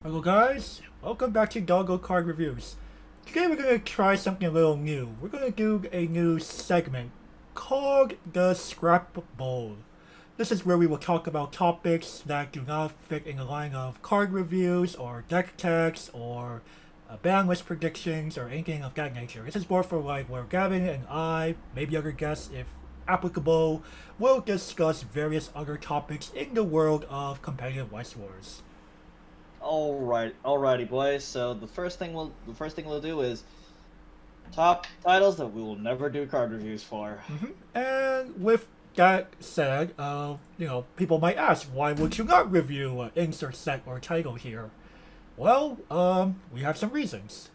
Hello guys, welcome back to Doggo Card Reviews. Today we're going to try something a little new. We're going to do a new segment called the Scrap Bowl. This is where we will talk about topics that do not fit in the line of card reviews or deck techs or ban list predictions or anything of that nature. This is more for like where Gavin and I, maybe other guests if applicable, will discuss various other topics in the world of competitive Weiss Schwarz. Alrighty, boys. So the first thing we'll do is top titles that we will never do card reviews for. And with that said, people might ask, why would you not review insert set or title here? Well, we have some reasons.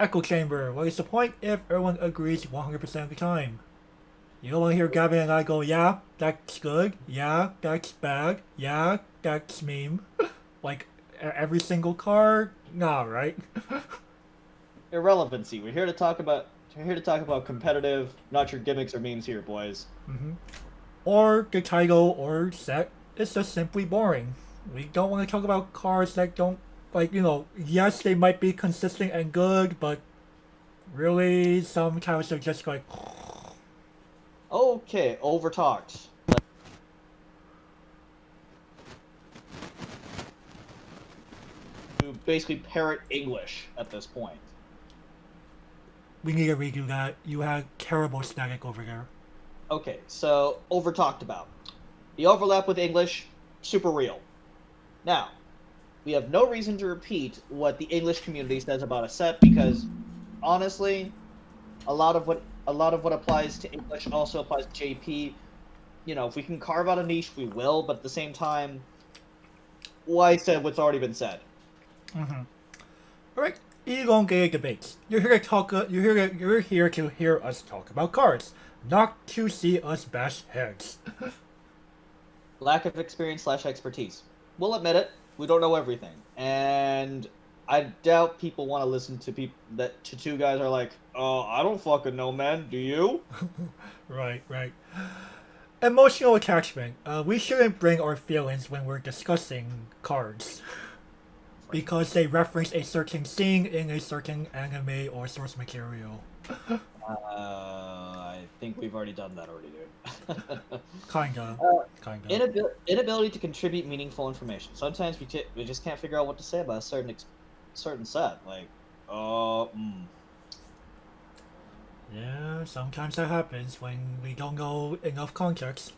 Echo Chamber, what is the point if everyone agrees 100% of the time? You don't want to hear Gavin and I go, yeah, that's good, yeah, that's bad, yeah, that's meme. Like, every single card? Nah, right? Irrelevancy. We're here to talk about competitive, not your gimmicks or memes here, boys. Or the title or set is just simply boring. We don't want to talk about cards that don't, yes, they might be consistent and good, but really, some cards are just like, Okay, overtalked. To basically parrot English at this point. we need to redo that. You had terrible static over there. Okay, so overtalked about. The overlap with English, super real. Now, we have no reason to repeat what the English community says about a set because honestly, a lot of what applies to English also applies to JP. If we can carve out a niche, we will. But at the same time, why said what's already been said? Alright, elongated debates. You're here to hear us talk about cards, not to see us bash heads. Lack of experience slash expertise. We'll admit it. We don't know everything, and I doubt people want to listen to people that to two guys are like, "Oh, I don't fucking know, man. Do you?" Right. Emotional attachment. We shouldn't bring our feelings when we're discussing cards. Because they reference a certain scene in a certain anime or source material. I think we've already done that already, dude. Kinda. Uh, Kinda. inability to contribute meaningful information. Sometimes we just can't figure out what to say about a certain set. Like, Yeah, sometimes that happens when we don't know enough context.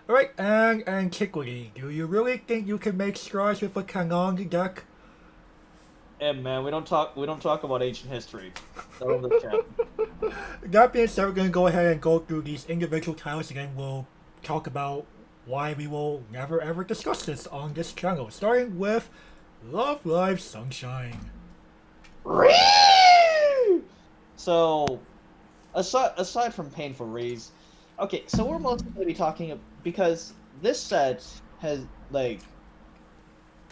Alright, and antiquity. Do you really think you can make strides with a Kanong deck? hey man, we don't talk about ancient history. Settle the chat. That being said, we're gonna go ahead and go through these individual titles again. We'll talk about why we will never ever discuss this on this channel. Starting with Love Live Sunshine. So, aside from painful reads, okay, so we're mostly going to be talking because this set has like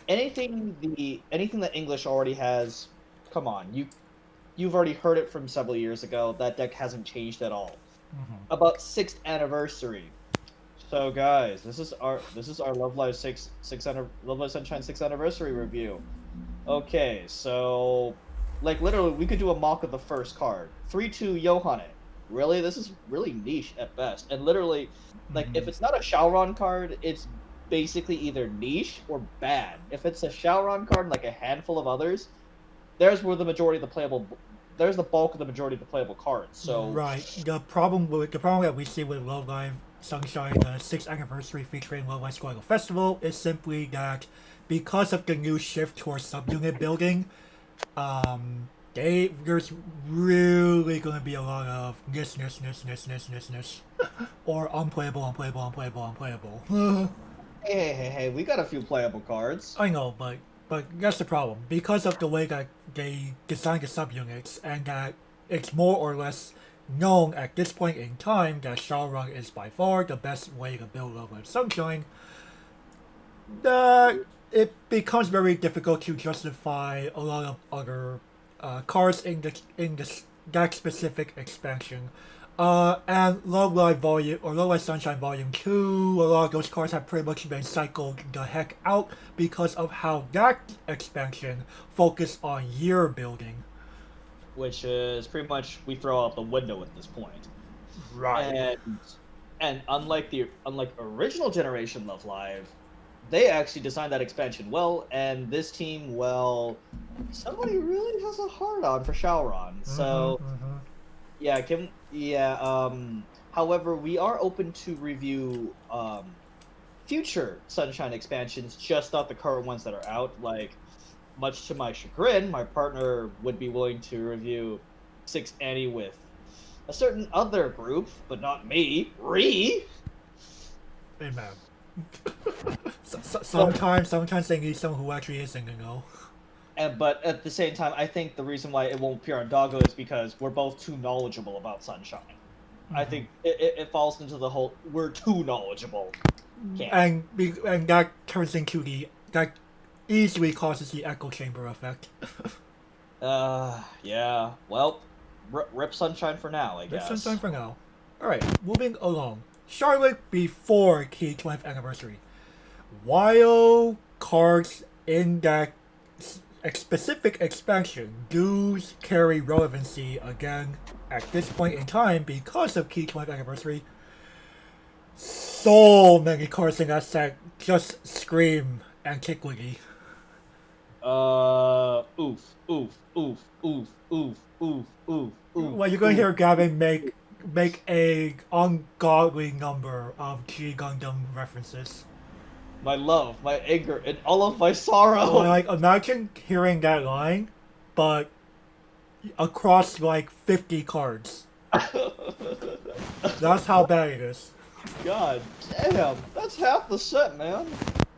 anything that English already has. Come on, you've already heard it from several years ago. That deck hasn't changed at all. About sixth anniversary. So guys, this is our Love Live Sunshine 6th anniversary review. Okay, so like literally we could do a mock of the first card. 3-2 Yohane. Really? This is really niche at best. And literally, like if it's not a Shaoran card, it's basically either niche or bad. If it's a Shaoran card like a handful of others, there's where there's the bulk of the majority of the playable cards. So Right. The problem that we see with Love Live Sunshine, the 6th anniversary featuring Love Live Squad Festival, is simply that because of the new shift towards subunit building, there's really gonna be a lot of this, or unplayable. hey, we got a few playable cards. I know, but that's the problem. Because of the way that they designed the subunits, and that it's more or less known at this point in time that Shadowrun is by far the best way to build Love Live Sunshine, that it becomes very difficult to justify a lot of other cards in that specific expansion And Love Live Volume, or Love Live Sunshine Volume 2, a lot of those cards have pretty much been cycled the heck out because of how that expansion focused on year building. Which is pretty much we throw out the window at this point. Right. And unlike original generation Love Live, they actually designed that expansion well, and this team, well, somebody really has a hard on for Shauron. So however, we are open to review future Sunshine expansions, just not the current ones that are out. Like, much to my chagrin, my partner would be willing to review 6 Annie with a certain other group, but not me. Amen. Sometimes they need someone who actually is singing, though. But at the same time, I think the reason why it won't appear on Doggo is because we're both too knowledgeable about Sunshine. I think it falls into the whole we're too knowledgeable. And that turns into that easily causes the echo chamber effect. Yeah. Well, rip Sunshine for now, I guess. Rip Sunshine for now. Alright, moving along. Charlotte before Key 20th anniversary. While cards in that specific expansion do carry relevancy again at this point in time because of Key 20th anniversary, so many cards in that set just scream antiquity. Oof. Well, you're gonna hear Gavin make a ungodly number of G Gundam references. My love, my anger, and all of my sorrow. Like, imagine hearing that line, but across like 50 cards. That's how bad it is. God damn, that's half the set, man.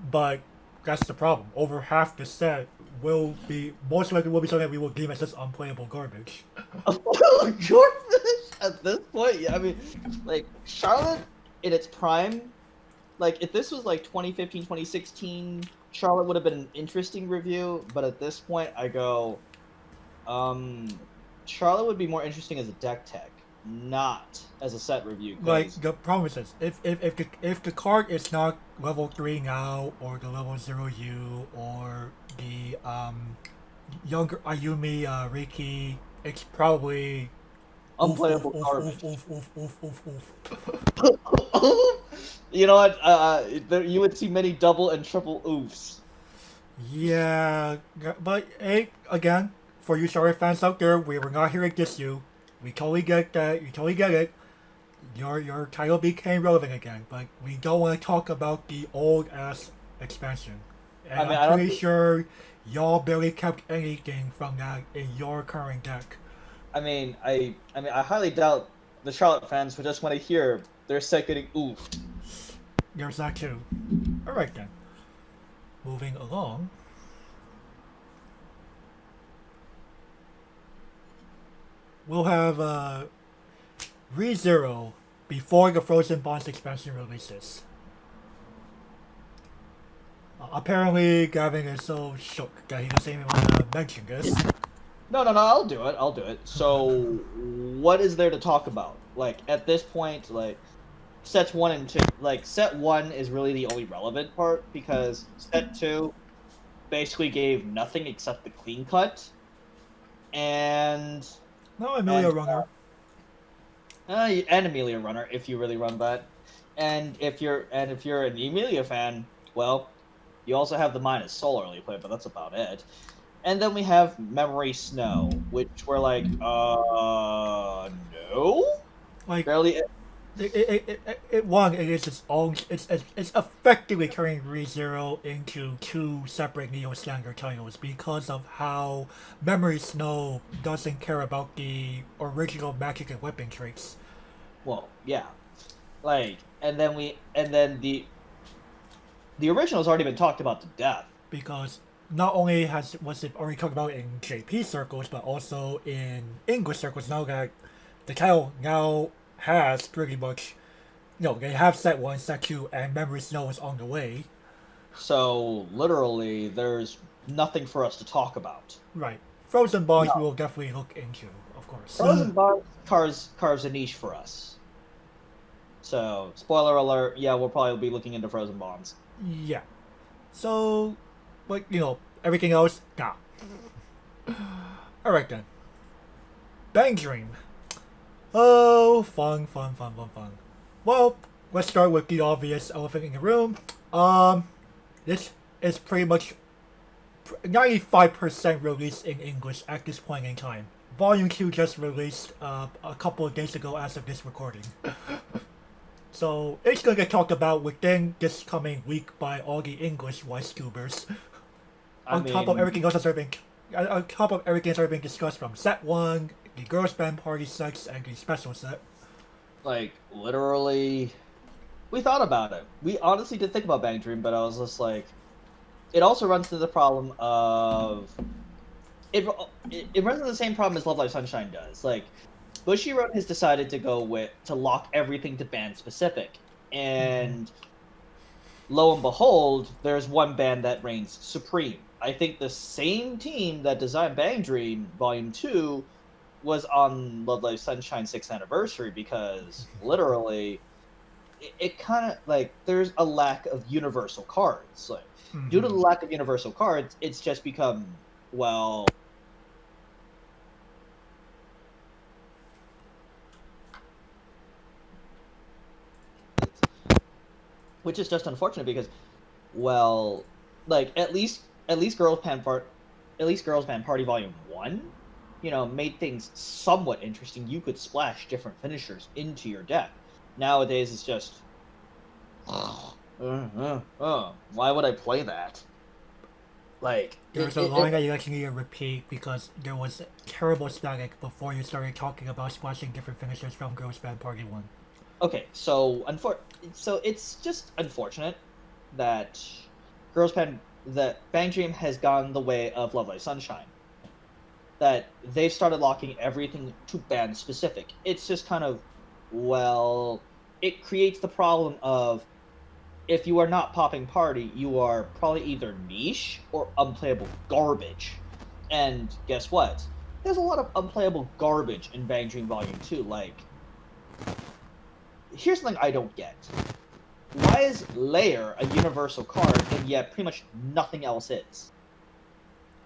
But that's the problem. Over half the set will be most likely will be something that we will deem as just unplayable garbage. At this point, yeah, I mean, like, Charlotte in its prime, like, if this was like 2015, 2016, Charlotte would have been an interesting review, but at this point, I go, Charlotte would be more interesting as a deck tech, not as a set review. Like, the problem is this, if the card is not level 3 now, or the level 0U, or the younger Ayumi Riki, it's probably unplayable garbage. You know what? You would see many double and triple oofs. Yeah, but hey, again, for you Charlotte fans out there, we were not here to diss you. We totally get that. You totally get it. Your title became relevant again, but we don't want to talk about the old ass expansion. And I mean, I'm pretty sure y'all barely kept anything from that in your current deck. I mean, I highly doubt the Charlotte fans would just want to hear their set getting oofed. There's that too. Alright then. Moving along. We'll have ReZero before the Frozen Bonds expansion releases. Apparently, Gavin is so shook that he doesn't even want to mention this. No, I'll do it. So, what is there to talk about? Like, at this point, like, sets 1 and 2, like, set 1 is really the only relevant part, because set 2 basically gave nothing except the clean cut, and... No, Amelia Runner. And Amelia Runner, if you really run that. And if you're an Amelia fan, well, you also have the Minus Soul early play, but that's about it. And then we have Memory Snow, which we're like, no? Like, barely. It is its own. It's effectively turning ReZero into 2 separate Neo Slanger titles because of how Memory Snow doesn't care about the original magic and weapon traits. Well, yeah, like, and then the original's already been talked about to death. Because not only was it already talked about in JP circles, but also in English circles. Now that the title now has pretty much, they have set 1, set 2, and Memory Snow is on the way. So literally, there's nothing for us to talk about. Right. Frozen Bonds we No. will definitely look into, of course. Frozen Bonds carves a niche for us. So, spoiler alert, yeah, we'll probably be looking into Frozen Bonds. Yeah. So, but everything else, nah. Alright then. Bang Dream. Oh, fun. Well, let's start with the obvious elephant in the room. This is pretty much 95% released in English at this point in time. Volume 2 just released a couple of days ago as of this recording. So it's going to get talked about within this coming week by all the English Weiss tubers. On top of everything else that's already been discussed from set 1, the girls band party sets, and the special set. Like, literally, we thought about it. We honestly did think about Bang Dream, but I was just like, it also runs into the problem of it runs into the same problem as Love Live Sunshine does. Like, Bushiroad has decided to lock everything to band specific, and lo and behold, there's one band that reigns supreme. I think the same team that designed Bang Dream Volume 2 was on Love Live Sunshine 6th anniversary, because literally it kind of like there's a lack of universal cards. Like, due to the lack of universal cards, it's just become, well, which is just unfortunate because, well, like at least Girls Band Party Volume 1, made things somewhat interesting. You could splash different finishers into your deck. Nowadays it's just why would I play that? Like, there's a line that you actually need to repeat because there was terrible static before you started talking about splashing different finishers from Girls Band Party 1. Okay, so it's just unfortunate that that Bang Dream has gone the way of Love Live Sunshine. That they've started locking everything to band specific. It's just kind of, well, it creates the problem of, if you are not popping party, you are probably either niche or unplayable garbage. And guess what? There's a lot of unplayable garbage in Bang Dream Volume 2. Like, here's something I don't get. Why is Layer a universal card and yet pretty much nothing else is?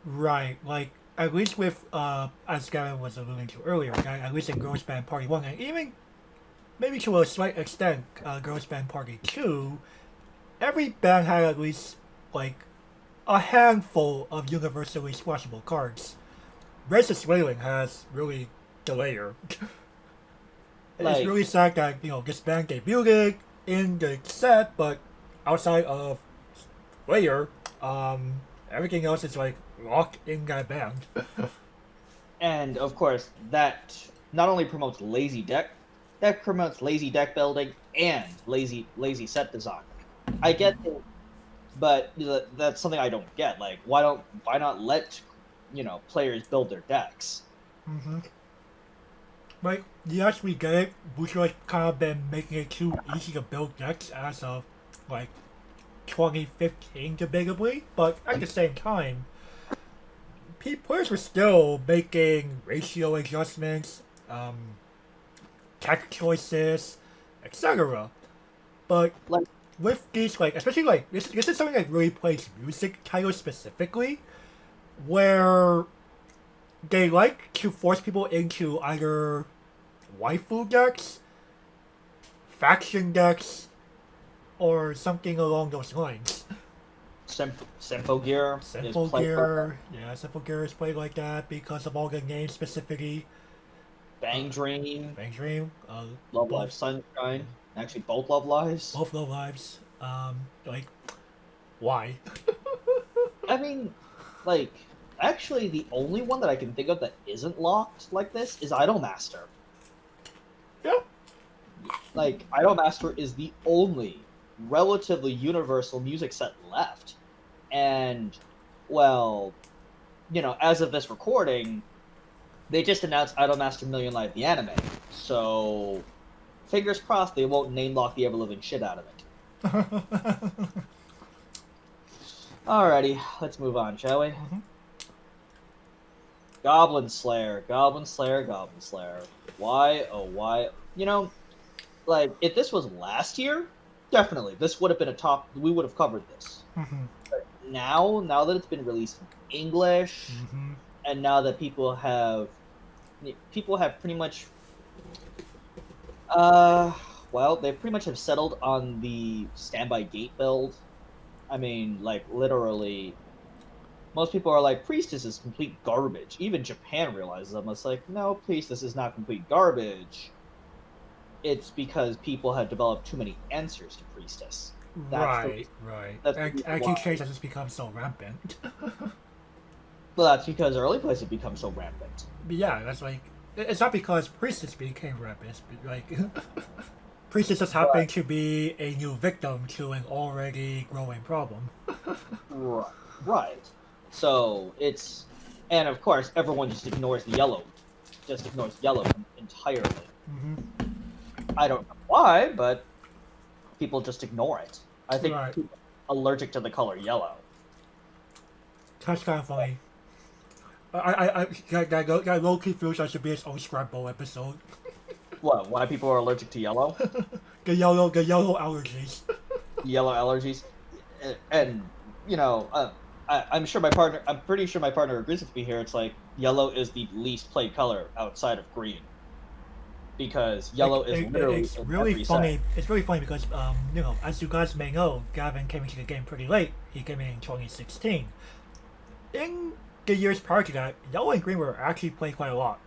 Right, like, at least with, as Gavin was alluding to earlier, at least in Girls Band Party 1, and even maybe to a slight extent, Girls Band Party 2, every band had at least, like, a handful of universally splashable cards. Racist Wailing has really the Layer. It's really sad that, this band debuted in the set, but outside of Layer, everything else is, like, locked in that band. And, of course, that not only promotes lazy deck, that promotes lazy deck building and lazy set design. I get it, but that's something I don't get. Like, why not let players build their decks? Like, yes, we get it. Bushiroad's kind of been making it too easy to build decks as of, like, 2015, debatably, but at the same time, players were still making ratio adjustments, tech choices, etc. But with these, like, especially, like, this is something that really plays music titles specifically, where they like to force people into either waifu decks, faction decks, or something along those lines. Simple Gear. Simple Gear. Yeah, Simple Gear is played like that because of all the names specifically. Bang Dream. Love Live Sunshine. Actually, both Love Lives. Both Love Lives. Like, why? I mean, like, actually, the only one that I can think of that isn't locked like this is Idolmaster. Yeah. Like, Idolmaster is the only relatively universal music set left. And, well, as of this recording, they just announced Idolmaster Million Live the anime. So, fingers crossed they won't name lock the ever-living shit out of it. Alrighty, let's move on, shall we? Goblin Slayer, Goblin Slayer, Goblin Slayer. Why? Oh, why? Like if this was last year, definitely this would have been a top. We would have covered this. Mm-hmm. Now that it's been released in English, Mm-hmm. and now that people have pretty much uh well, they pretty much have settled on the standby gate build. I mean, like literally most people are like Priestess is complete garbage. Even Japan realizes them. It's like, no, Priestess is not complete garbage. It's because people have developed too many answers to Priestess. That's the Right, right. that's the reason Actually, why. change has just become so rampant. Well, that's because early plays have become so rampant. But yeah, that's like it's not because priestess became rampant, but like priestess just happened to be a new victim to an already growing problem. Right. Right. So and of course, everyone just ignores the yellow. Just ignores yellow entirely. Mm-hmm. I don't know why, but people just ignore it. I think Right. people are allergic to the color yellow. That's kind of funny. That low key feels like should be its own Scrabble episode. What? Why people are allergic to yellow? The yellow allergies. Yellow allergies, and I'm sure my partner. I'm pretty sure my partner agrees with me here. It's like yellow is the least played color outside of green, because yellow is literally It's in really every funny. set. It's really funny because as you guys may know, Gavin came into the game pretty late. He came in 2016. In the years prior to that, yellow and green were actually played quite a lot.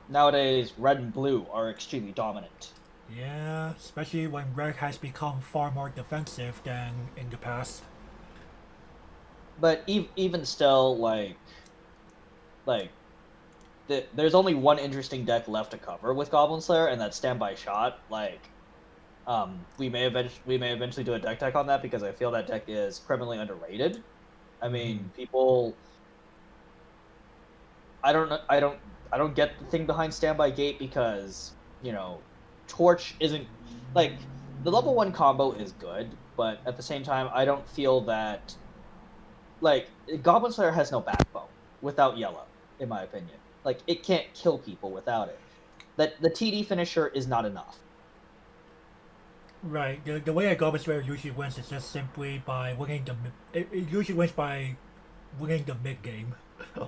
Nowadays, red and blue are extremely dominant. Yeah, especially when red has become far more defensive than in the past. But even still, like there's only one interesting deck left to cover with Goblin Slayer, and that's Standby Shot. We may eventually do a deck tech on that because I feel that deck is criminally underrated. I mean, people. I don't know. I don't get the thing behind Standby Gate because Torch isn't like the level 1 combo is good, but at the same time, I don't feel that Goblin Slayer has no backbone without yellow, in my opinion. Like it can't kill people without it. That the TD finisher is not enough. Right. The way a Goblin Slayer usually wins is just simply by winning it usually wins by winning the mid game.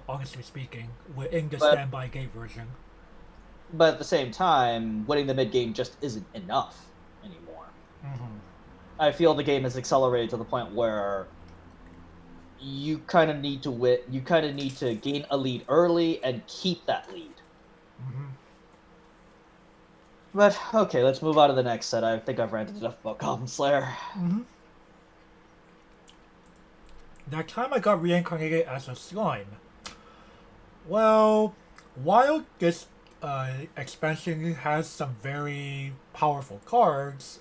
Honestly speaking, in the But standby gate version. but at the same time, winning the mid game just isn't enough anymore. Mm-hmm. I feel the game has accelerated to the point where you kind of need to win. You kind of need to gain a lead early and keep that lead. Mm-hmm. But okay, let's move on to the next set. I think I've ranted enough about Goblin Slayer. Mm-hmm. That time I got reincarnated as a slime. Well, while this expansion has some very powerful cards,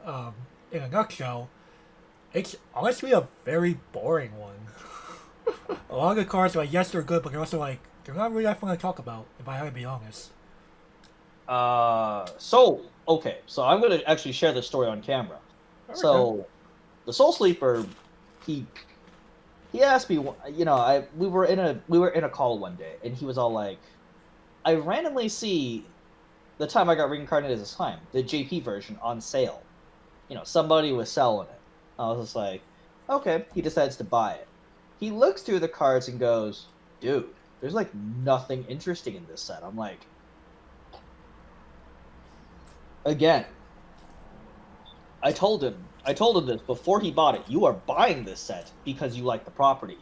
in a nutshell, it's honestly a very boring one. A lot of the cards are like, yes, they're good, but they're also like, they're not really that fun to talk about, if I have to be honest. So I'm gonna actually share this story on camera. Alright, So, the Soul Sleeper, he asked me, we were in a call one day, and he was all like, I randomly see the time I got reincarnated as a slime, the JP version on sale. Somebody was selling it. I was just like, okay. He decides to buy it. He looks through the cards and goes, dude, there's like nothing interesting in this set. I'm like, again, I told him this before he bought it. You are buying this set because you like the property.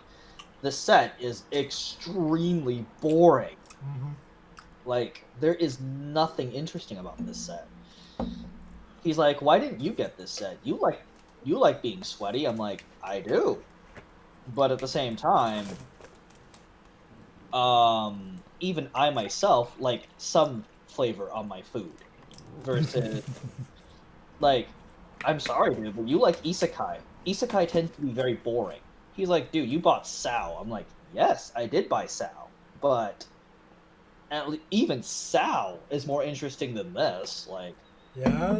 The set is extremely boring. Mm-hmm. Like, there is nothing interesting about this set. He's like, why didn't you get this set? You like being sweaty. I'm like, I do. But at the same time, even I myself like some flavor on my food. Versus, like, I'm sorry, dude, but you like isekai. Isekai tends to be very boring. He's like, dude, you bought Sao. I'm like, yes, I did buy Sao. But even Sao is more interesting than this. Like, Yeah,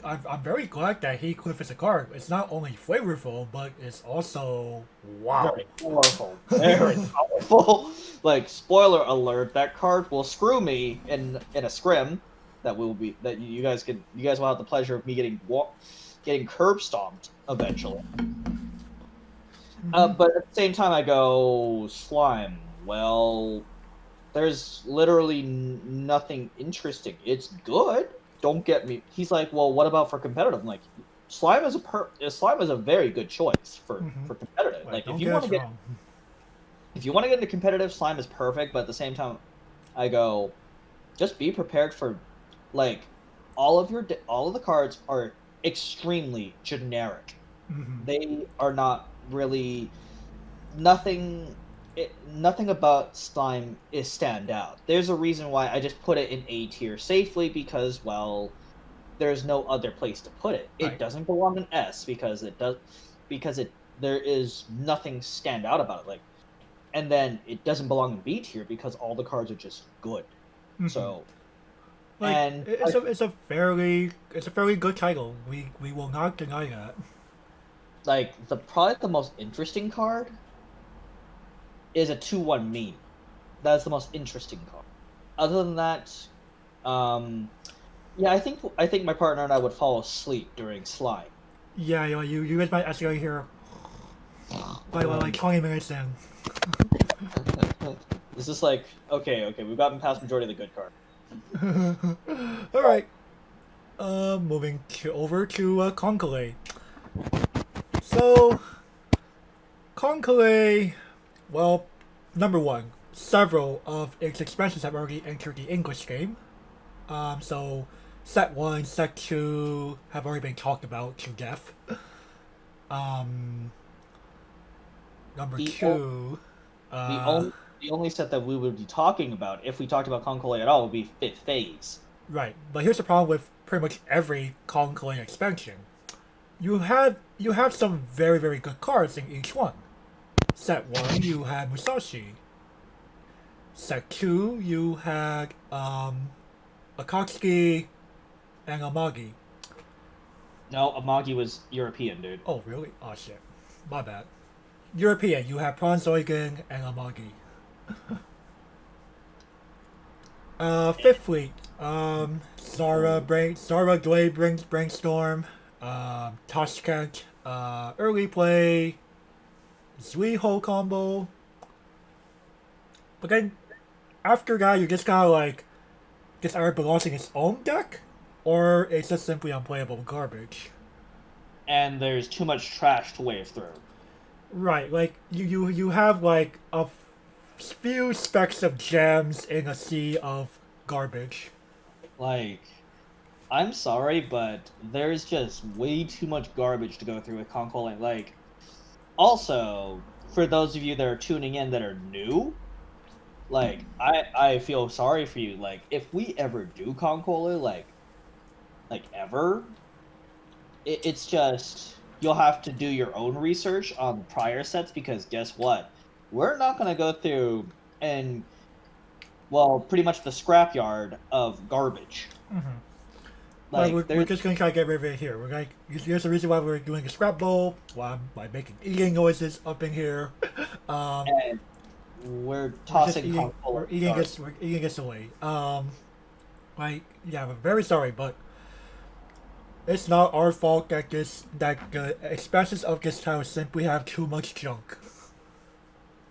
I'm very glad that Heathcliff is a card. It's not only flavorful, but it's also wow. Very powerful. Very powerful. Like, spoiler alert, that card will screw me in a scrim that will be that you guys will have the pleasure of me getting curb stomped eventually. But at the same time, I go slime. Well, there's literally nothing interesting. It's good. Don't get me. He's like, well, what about for competitive? I'm like, slime is a very good choice for competitive. Like, Like, don't get us wrong. if you want to get into competitive, slime is perfect. But at the same time, I go, just be prepared for, like, all of the cards are extremely generic. They are not really nothing nothing about slime is stand out. There's a reason why I just put it in A tier safely because, well, there's no other place to put it. It Right. doesn't belong in S because there is nothing stand out about it. Like, and then it doesn't belong in B tier because all the cards are just good. So, Like and it's a fairly good title. We will not deny that. like probably the most interesting card is a 2/1 meme. That's the most interesting card. Other than that, yeah, I think my partner and I would fall asleep during slime. Yeah, you guys might actually hear like 20 minutes in. It's just like, okay, we've gotten past majority of the good card. All right. Moving over to Conclave. So, Conclave, well, number one, several of its expansions have already entered the English game. So set one, set two have already been talked about to death. Um, number The two, the only the only set that we would be talking about if we talked about Concole at all would be Fifth Phase. right. But here's the problem with pretty much every Conclave expansion. You have some very good cards in each one. Set one, you had Musashi. Set two, you had Akatsuki and Amagi. No, Amagi was European, dude. Oh, really? Oh, shit. My bad. European, you have Pronzoigen and Amagi. Fifth Fleet, Zara Glade brings Brainstorm, Tashkent, Early Play, Zuiho combo. But then, after that, you just kind of like, this either belongs in its own deck, or it's just simply unplayable garbage. And there's too much trash to wave through. Right, like you have like a few specks of gems in a sea of garbage. Like, I'm sorry, but there's just way too much garbage to go through with Concole. Like, also, for those of you that are tuning in that are new, like, I feel sorry for you. Like, if we ever do Concole, like ever, it's just you'll have to do your own research on prior sets because guess what? We're not gonna go through and well, pretty much the scrapyard of garbage. Like, Like we're just gonna try to get rid of it here. We're like, here's the reason why we're doing a scrap bowl. Why I'm like making eating noises up in here. and we're tossing we're eating this away. Like, yeah, I'm very sorry, but it's not our fault that the expansions of this title simply have too much junk.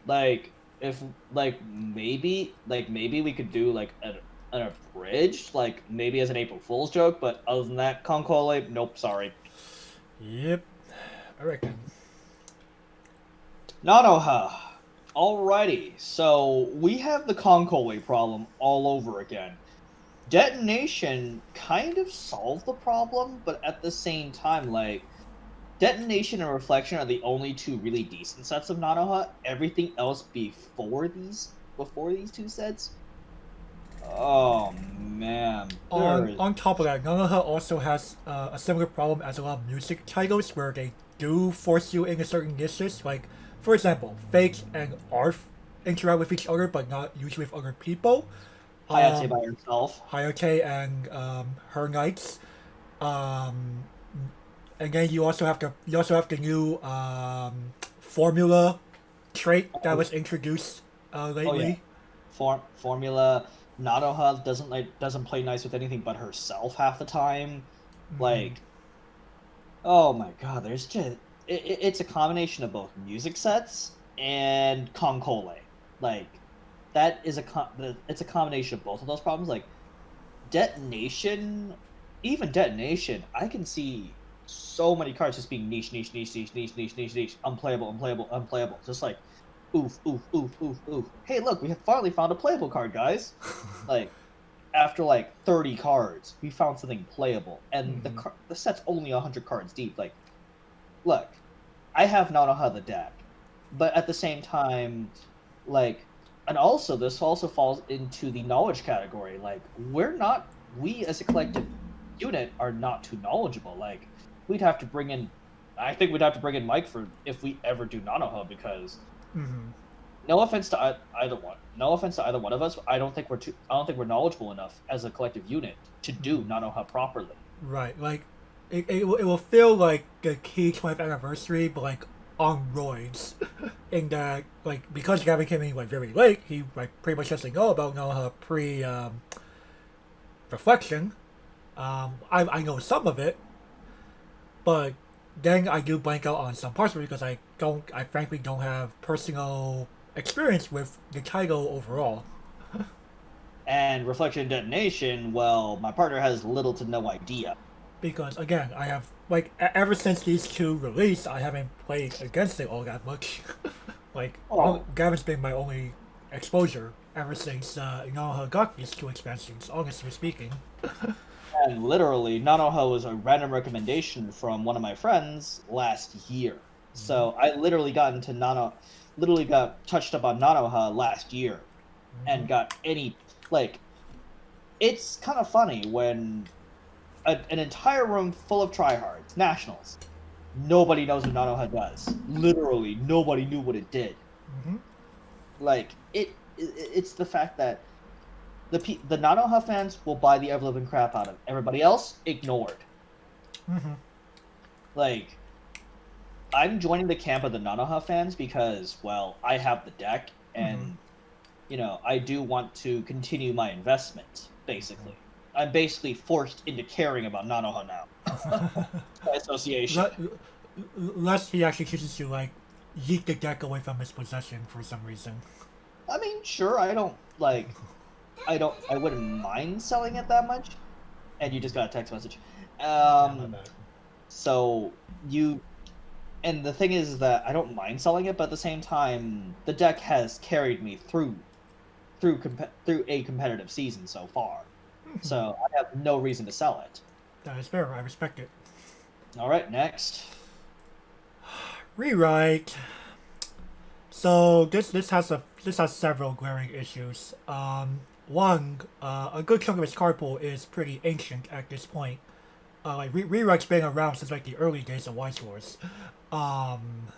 like if maybe we could do like an abridged like maybe as an April Fool's joke, but other than that, Concole, nope, sorry. Yep, I reckon. Nanoha. Alrighty, so we have the Concole problem all over again. Detonation kind of solved the problem, but at the same time, like, Detonation and Reflection are the only two really decent sets of Nanoha. Everything else before these two sets, oh man. On top of that, Nanoha also has a similar problem as a lot of music titles where they do force you into certain niches. Like, for example, Fake and Arf interact with each other, but not usually with other people. Hayate by herself. Hayate and her knights. Um, and then you also have the new formula trait that was introduced Oh yeah, lately. formula. Nanoha doesn't play nice with anything but herself half the time. Hmm. Like, oh my god, there's just it's a combination of both music sets and Concole. Like, that is it's a combination of both of those problems. Like, detonation, even detonation, I can see so many cards just being niche, unplayable, unplayable, unplayable. Just like, oof, oof, oof, oof, oof. Hey, look, we have finally found a playable card, guys. Like, after like 30 cards, we found something playable, and Hmm. the set's only 100 cards deep. Like, look, I have Nanoha the deck, but at the same time, like, and also this also falls into the knowledge category. Like, we as a collective unit are not too knowledgeable. Like, we'd have to bring in, I think we'd have to bring in Mike for if we ever do Nanoha, because Hmm. no offense to either one, no offense to either one of us, I don't think we're knowledgeable enough as a collective unit to do Nanoha properly. Right, like it will feel like the key 20th anniversary, but like on roids. In that, like, because Gavin came in like very late, he like pretty much doesn't know about Noah pre reflection. I know some of it, but then I do blank out on some parts of it because I frankly don't have personal experience with the title overall. And reflection and detonation, well, my partner has little to no idea. Because again, I have like ever since these two released, I haven't played against it all that much. Like, Oh, Gavin's been my only exposure ever since Noah got these two expansions. Honestly speaking. and literally, Nanoha was a random recommendation from one of my friends last year. So I literally got touched up on Nanoha last year, and got like, it's kind of funny when an entire room full of tryhards, nationals, nobody knows what Nanoha does. Literally, nobody knew what it did. Mm-hmm. Like, it's the fact that the Nanoha fans will buy the ever living crap out of it. Everybody else ignored. Mm-hmm. Like, I'm joining the camp of the Nanoha fans because, well, I have the deck, Mm-hmm. and I do want to continue my investment. Basically, I'm basically forced into caring about Nanoha now by association. Le- Lest he actually chooses to like yeet the deck away from his possession for some reason. I mean, sure, I wouldn't mind selling it that much. And you just got a text message. Yeah, my Um, bad. so you and the thing is that I don't mind selling it, but at the same time, the deck has carried me through a competitive season so far. So I have no reason to sell it. That is fair. I respect it. All right, next. Rewrite. So this has several glaring issues. One, a good chunk of its card pool is pretty ancient at this point. Like Rewrite's been around since like the early days of Weiss Schwarz. Um,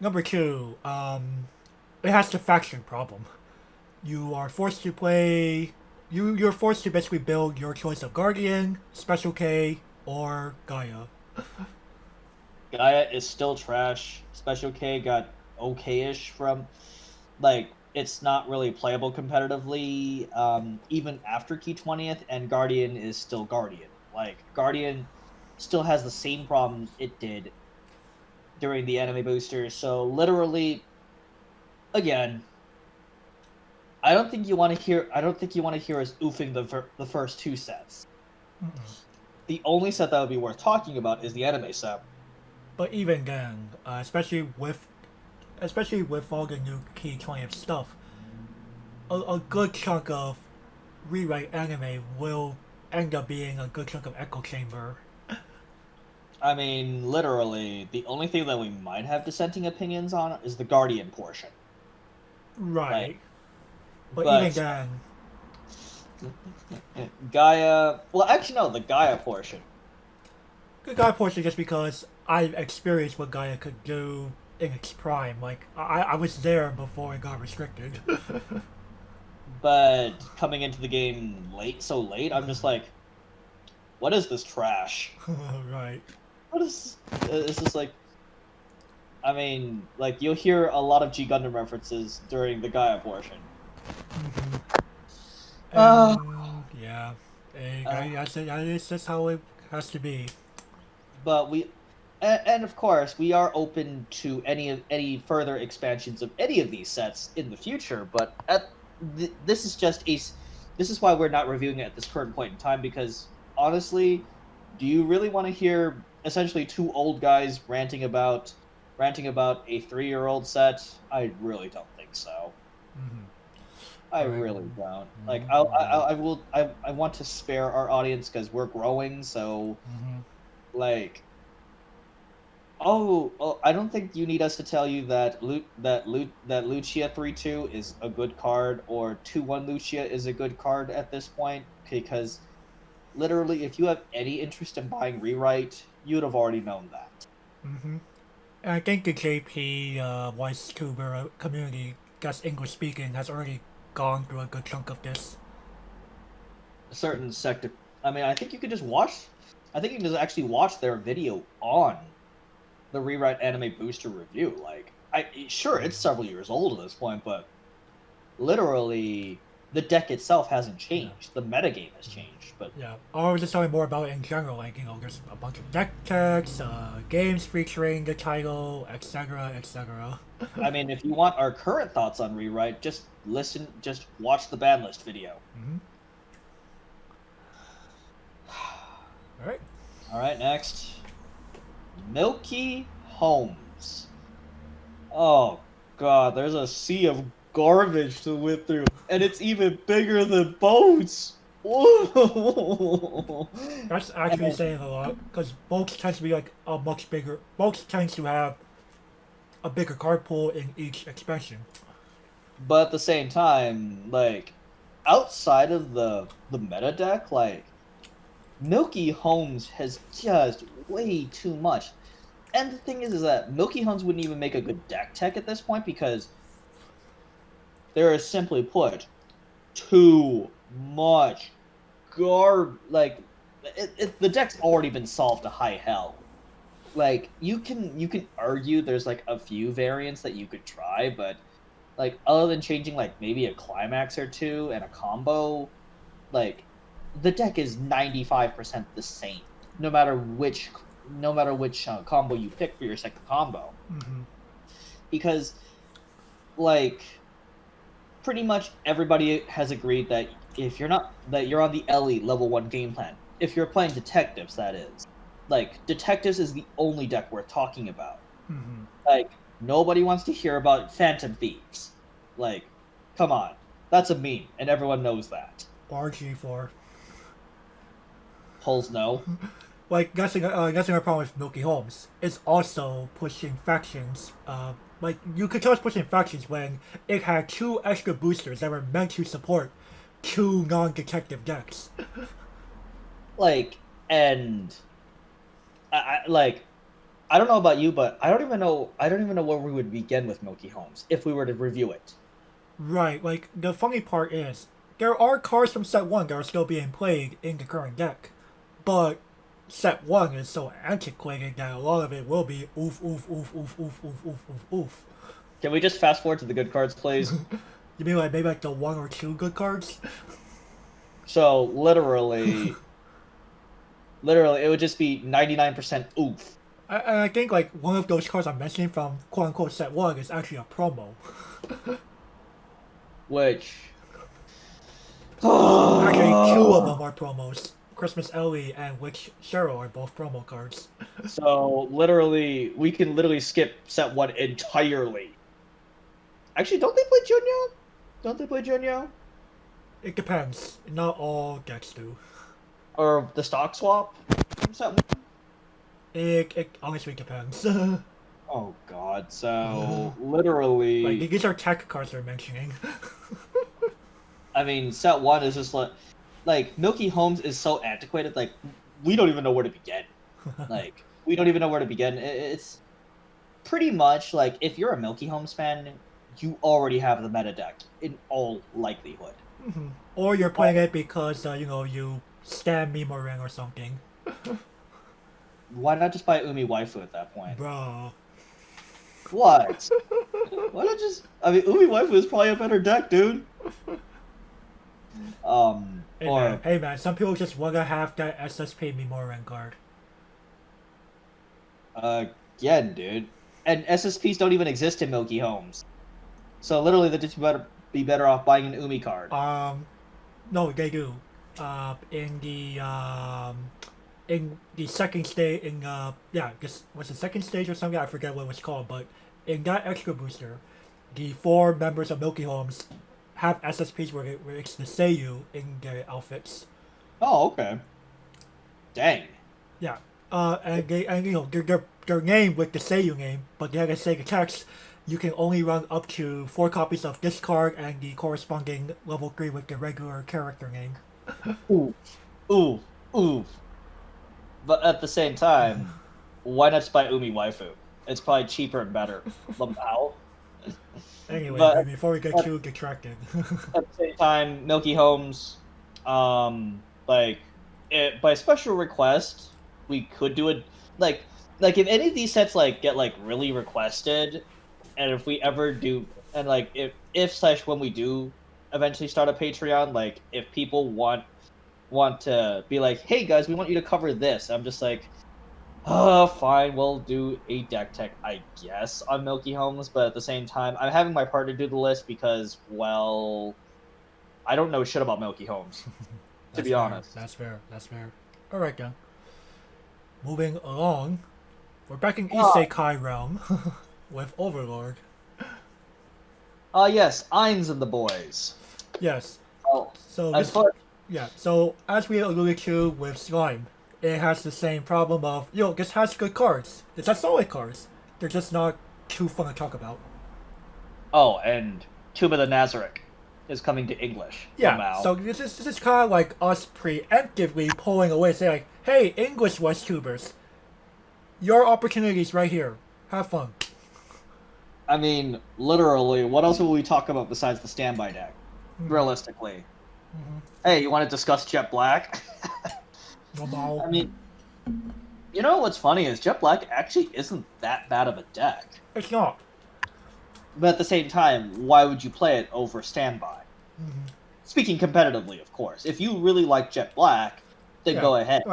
Number two, it has the faction problem. You are forced to play. You're forced to basically build your choice of Guardian, Special K, or Gaia. Gaia is still trash. Special K got okay-ish from, like, it's not really playable competitively, even after Key 20th, and Guardian is still Guardian. Like, Guardian still has the same problems it did during the anime booster. So literally, again, I don't think you want to hear us oofing the first two sets. The only set that would be worth talking about is the anime set. But even then, especially with all the new Key 20th stuff, a good chunk of rewrite anime will end up being a good chunk of echo chamber. I mean, literally, the only thing that we might have dissenting opinions on is the Guardian portion. Like, Right. But even but then, Gaia. Well, actually, no, the Gaia portion. the Gaia portion just because I've experienced what Gaia could do in its prime. Like I was there before it got restricted. but coming into the game so late, I'm just like, what is this trash? Right. What is it's just like, I mean, like you'll hear a lot of G Gundam references during the Gaia portion. Uh, Yeah, uh, that is just how it has to be. but and of course, we are open to any further expansions of any of these sets in the future. But this is just this is why we're not reviewing it at this current point in time because honestly, do you really want to hear essentially two old guys ranting about a 3-year-old set? I really don't think so. Hmm. I All right. really don't. Like, Mm-hmm. I want to spare our audience because we're growing. So, Mm-hmm. like, oh, I don't think you need us to tell you that that Lucia 3-2 is a good card or 2-1 Lucia is a good card at this point because literally, if you have any interest in buying Rewrite, you'd have already known that. Mm-hmm. And I think the JP Weiss tuber community that's English speaking has already gone through a good chunk of this. A certain sector. I mean, I think you could just watch. I think you can just actually watch their video on the Rewrite Anime Booster review. Like, sure it's several years old at this point, but literally the deck itself hasn't Yeah. changed. The metagame has changed, but Yeah, or was just talking more about it in general, like, there's a bunch of deck techs, games featuring the title, etc., etc. I mean, if you want our current thoughts on Rewrite, just watch the ban list video. Mm-hmm. All right. All right, next, Milky Homes. Oh God, there's a sea of garbage to whip through, and it's even bigger than boats. Whoa. That's actually And, saying a lot, because bulks tends to be like a much bigger. Bulks tends to have a bigger card pool in each expansion. but at the same time, like outside of the meta deck, like Milky Homes has just way too much. And the thing is that Milky Homes wouldn't even make a good deck tech at this point because there is simply put too much like the deck's already been solved to high hell. Like you can argue there's like a few variants that you could try, but like other than changing like maybe a climax or two and a combo, like the deck is 95% the same no matter which combo you pick for your second combo Mm-hmm. because like pretty much everybody has agreed that if you're not that you're on the LE level 1 game plan. If you're playing detectives, that is. Like detectives is the only deck worth talking about. Mm-hmm. Like nobody wants to hear about Phantom Thieves. Like come on. That's a meme and everyone knows that. RG4. Polls no. Like, guessing our problem with Milky Holmes is also pushing factions. Like, you could tell it's pushing factions when it had two extra boosters that were meant to support two non-detective decks. Like and like I don't know about you, but I don't even know where we would begin with Milky Homes if we were to review it. Right, like, the funny part is, there are cards from set 1 that are still being played in the current deck, but set 1 is so antiquated that a lot of it will be oof, oof, oof, oof, oof, oof, oof, oof, oof. Can we just fast forward to the good cards, please? You mean like maybe like the one or two good cards? So literally, it would just be 99% oof. I think like one of those cards I'm mentioning from quote unquote set 1 is actually a promo. Which. Actually, two of them are promos. Christmas Ellie and Witch Cheryl are both promo cards. So literally, we can literally skip set 1 entirely. Actually, don't they play Junyo? Don't they play Junyo? It depends. Not all decks do. Or the stock swap from set 1? It honestly depends. Oh god, so Like literally, these are tech cards they're mentioning. I mean, set 1 is just like Milky Homes is so antiquated, like we don't even know where to begin. Like we don't even know where to begin. It's pretty much like if you're a Milky Homes fan, you already have the meta deck in all likelihood. Or you're playing it because you stand Mimorang or something. Why not just buy Umi Waifu at that point? Bro. What? Why not just? I mean, Umi Waifu is probably a better deck, dude. Hey man, some people just wanna have that SSP Mimorang card. Again, dude. And SSPs don't even exist in Milky Homes. So literally, they'd just be better off buying an Umi card. No, they do. In the second stage, this was the second stage or something. I forget what it was called, but in that extra booster, the 4 members of Milky Homes have SSPs where it's the Seiyu in their outfits. Oh, okay. Dang. Yeah. They're named with the Seiyu name, but they have the Seiyu text. You can only run up to 4 copies of this card and the corresponding level 3 with the regular character name. Ooh. But at the same time, why not just buy Umi Waifu? It's probably cheaper and better. Somehow. Anyway, But before we get too detracted. at the same time, Milky Homes, by special request, we could do it. Like if any of these sets get really requested, and if we ever do, and if when we do eventually start a Patreon, if people want to be like, hey guys, we want you to cover this, I'm just like, fine, we'll do a deck tech, I guess, on Milky Homes, but at the same time, I'm having my partner do the list because, well, I don't know shit about Milky Homes, to be honest. That's fair. Alright then. Moving along, we're back in Isekai realm with Overlord. Yes, Ainz and the boys. Yes. Oh, So as we alluded to with Slime, it has the same problem of, this has good cards. It has solid cards. They're just not too fun to talk about. Oh, and Tomb of the Nazarick is coming to English. Yeah, somehow. So this is kind of like us preemptively pulling away, saying like, hey, English West tubers, your opportunity's right here. Have fun. I mean, literally, what else will we talk about besides the standby deck? Realistically. Hey, you want to discuss Jet Black? No. I mean, you know what's funny is Jet Black actually isn't that bad of a deck. It's not. But at the same time, why would you play it over standby? Speaking competitively, of course. If you really like Jet Black, then go ahead.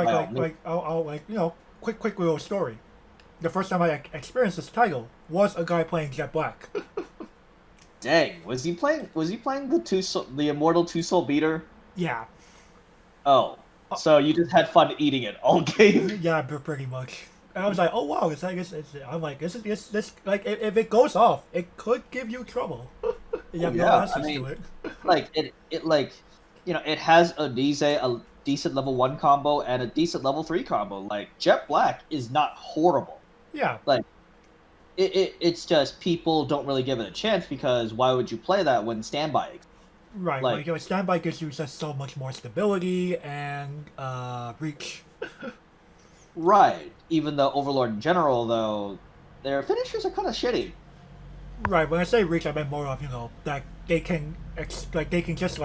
Quick little story. The first time I experienced this title was a guy playing Jet Black. Dang, was he playing the Immortal Two Soul Beater? Yeah. Oh, so you just had fun eating it all game? Yeah, pretty much. And I was like, oh wow, I'm like, this like if it goes off, it could give you trouble. You have no answers to it. It has a decent level 1 combo and a decent level 3 combo. Like, Jet Black is not horrible. Yeah. Like, it's just people don't really give it a chance because why would you play that when standby exists? Right, standby gives you just so much more stability and reach. Right. Even though Overlord in general, though, their finishers are kind of shitty. Right. When I say reach, I meant more of that they can just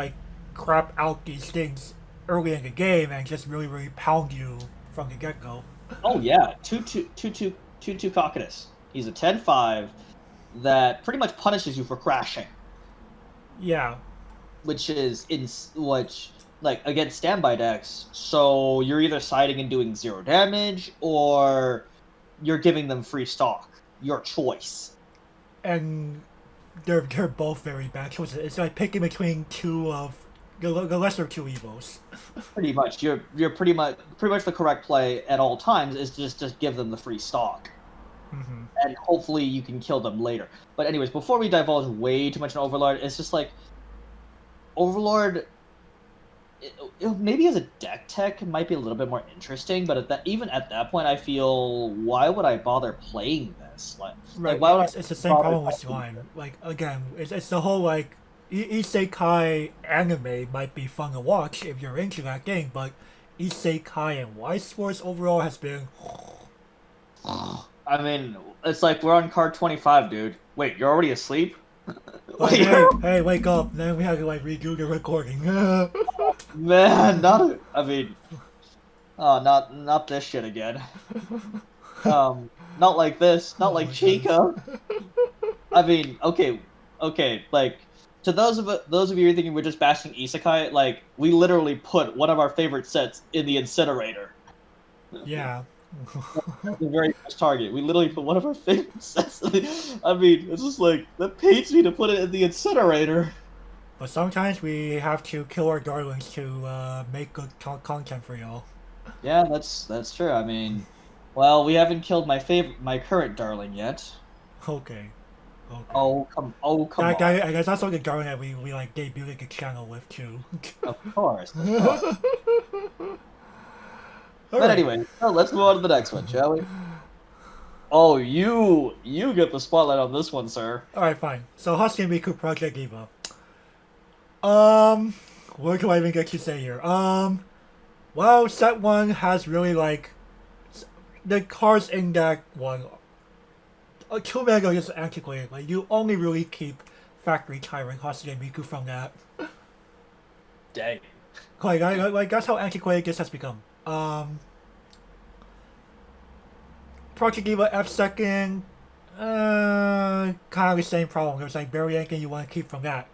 crap out these things early in the game and just really pound you from the get go. Oh yeah, 2/2 Cockadus. He's a 10/5 that pretty much punishes you for crashing. Yeah. Which against standby decks, so you're either siding and doing 0 damage, or you're giving them free stock. Your choice. And they're both very bad choices. It's like picking between two of the lesser two evils. Pretty much, you're pretty much the correct play at all times is just give them the free stock. And hopefully you can kill them later. But anyways, before we divulge way too much in Overlord, it's just like Overlord. Maybe as a deck tech it might be a little bit more interesting, but even at that point, I feel, why would I bother playing this? It's the same problem with Slime. Again, it's the whole Isekai anime might be fun to watch if you're into that game, but Isekai and Weiss Schwarz overall has been. I mean, it's like we're on card 25, dude. Wait, you're already asleep? Like, hey, wake up! Then we have to like redo the recording. Man, I mean, not this shit again. Not like this. Not Oh like my gosh. Chica. I mean, okay. Like, to those of you who are thinking we're just bashing isekai, like, we literally put one of our favorite sets in the incinerator. Yeah. The very first target. We literally put one of our favorite sets. I mean, it's just like that pains me to put it in the incinerator. But sometimes we have to kill our darlings to make good content for y'all. Yeah, that's true. I mean, well, we haven't killed my current darling yet. Okay. Okay. Oh come That on. guy, I guess that's like a darling that we like debuted the channel with too. Of course, of course. All But right. anyway, well, let's move on to the next one, shall we? Oh, you get the spotlight on this one, sir. All right, fine. So Husky Miku Project Eva. What do I even get to say here? Well, set one has really like the cards in that one. Too many are just antiquated. Like you only really keep Factory Tyrant Husky Miku from that. Dang. Like that's how antiquated this has become. Project Eva F second, kind of the same problem. There's like barely anything you want to keep from that.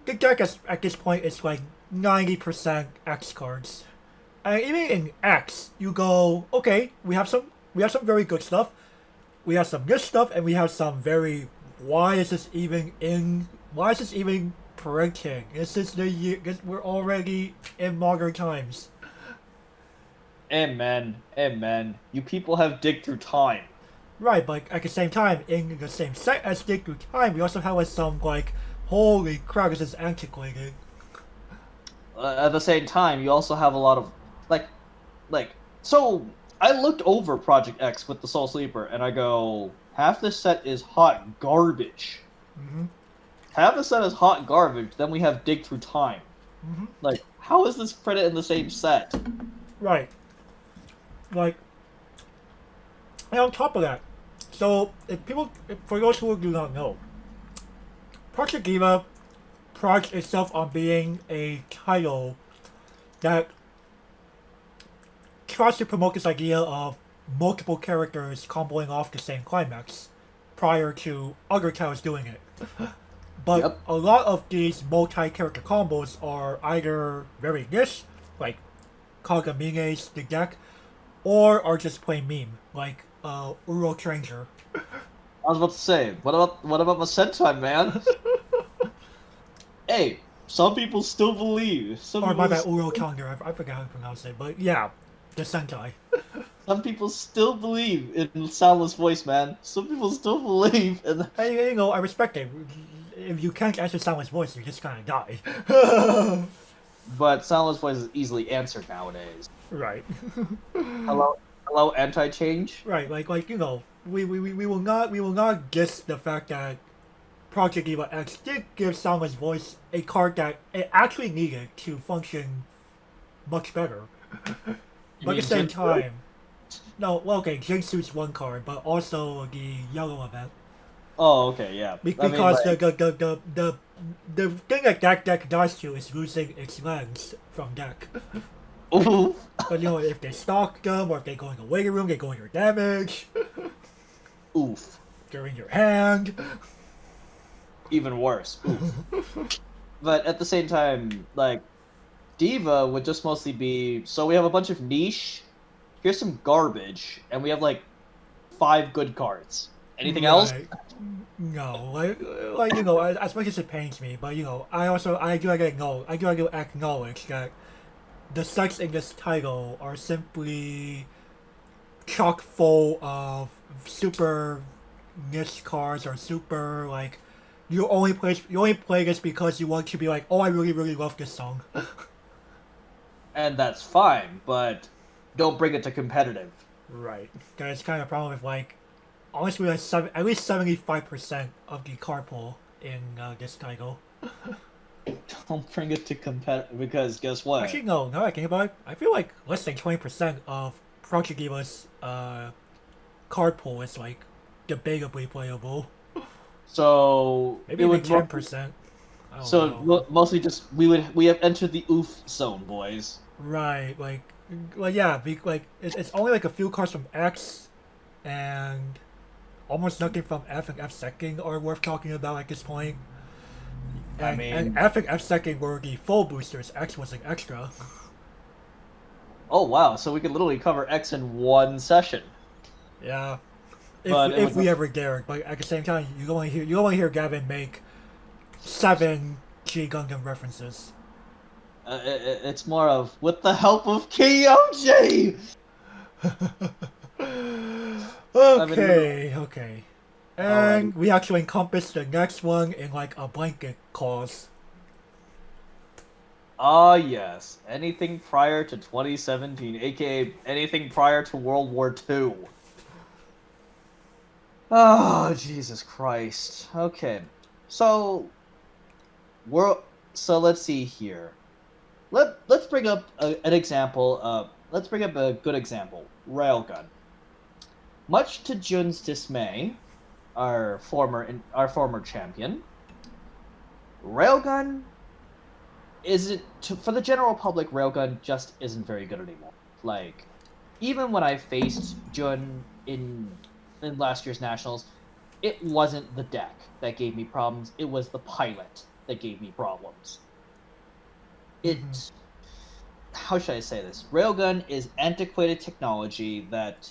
The deck at this point is like 90% X cards. And even in X, you go, okay, we have some very good stuff. We have some good stuff, and we have some very. Why is this even in? Why is this even printing? This is the year. We're already in modern times. Amen. You people have digged through time. Right, but at the same time, in the same set as Dig Through Time, we also have like some like, holy crap, this is antiquated. At the same time, you also have a lot of like. So I looked over Project X with the Soul Sleeper, and I go, half this set is hot garbage. Mm-hmm. Half the set is hot garbage. Then we have Dig Through Time. Mm-hmm. Like, how is this printed in the same set? Right. Like, and on top of that, so for those who do not know, Project Eva prides itself on being a title that tries to promote this idea of multiple characters comboing off the same climax prior to other titles doing it. But Yep. a lot of these multi-character combos are either very niche, like Kagamine's the deck, or are just plain meme, like Uro Stranger. I was about to say, what about my Sentai, man? Hey, some people still believe. Or my bad, Uro Stranger, I forgot how to pronounce it, but yeah, the Sentai. Some people still believe in soundless voice, man. Some people still believe in. Hey, you know, I respect it. If you can't answer someone's voice, you just kind of die. But soundless voice is easily answered nowadays. Right. Hello, anti-change. Right, like you know, we will not guess the fact that Project Eva X did give Soundless Voice a card that it actually needed to function much better. But at the same time, no, well, okay, Jinsu's one card, but also the yellow event. Oh, okay, yeah. Because the thing that deck does to is losing its legs from deck. Oof. But you know, if they stock them, or if they go in the waiting room, they go in your damage. Oof. They're in your hand. Even worse. Oof. But at the same time, like, Diva would just mostly be, so we have a bunch of niche, here's some garbage, and we have like 5 good cards. Anything else? No, like you know, as much as it pains me, but you know, I do acknowledge that the sets in this title are simply chock full of super niche cards or super like you only play this because you want to be like, oh, I really love this song. And that's fine, but don't bring it to competitive. Right. That's kind of a problem with like honestly like at least 75% of the card pool in this title. Don't bring it to competitive, because guess what? Actually, no. Now that I think about it, I feel like less than 20% of Prochigiva's card pool is like debatably playable. So Maybe it even would 10%. I don't so know. mostly just we have entered the oof zone, boys. Right, like yeah, it's only like a few cards from X and almost nothing from F and F second are worth talking about at this point. I And mean, F and F second were the full boosters. X was an extra. oh wow, so we could literally cover X in one session. Yeah, But it if would we ever dared. But at the same time, you only hear Gavin make 7 G Gundam references. it's more of with the help of Kyoji. I mean, literally. Okay. Alrighty. And we actually encompass the next one in like a blanket clause. Ah, yes. Anything prior to 2017, aka anything prior to World War II. Oh, Jesus Christ. Okay. So, we're so let's see here. Let's bring up an example. Let's bring up a good example. Railgun. Much to Jun's dismay, our former champion, Railgun isn't for the general public. Railgun just isn't very good anymore. Like, even when I faced Jun in last year's nationals, it wasn't the deck that gave me problems. It was the pilot that gave me problems. It how should I say this? Railgun is antiquated technology that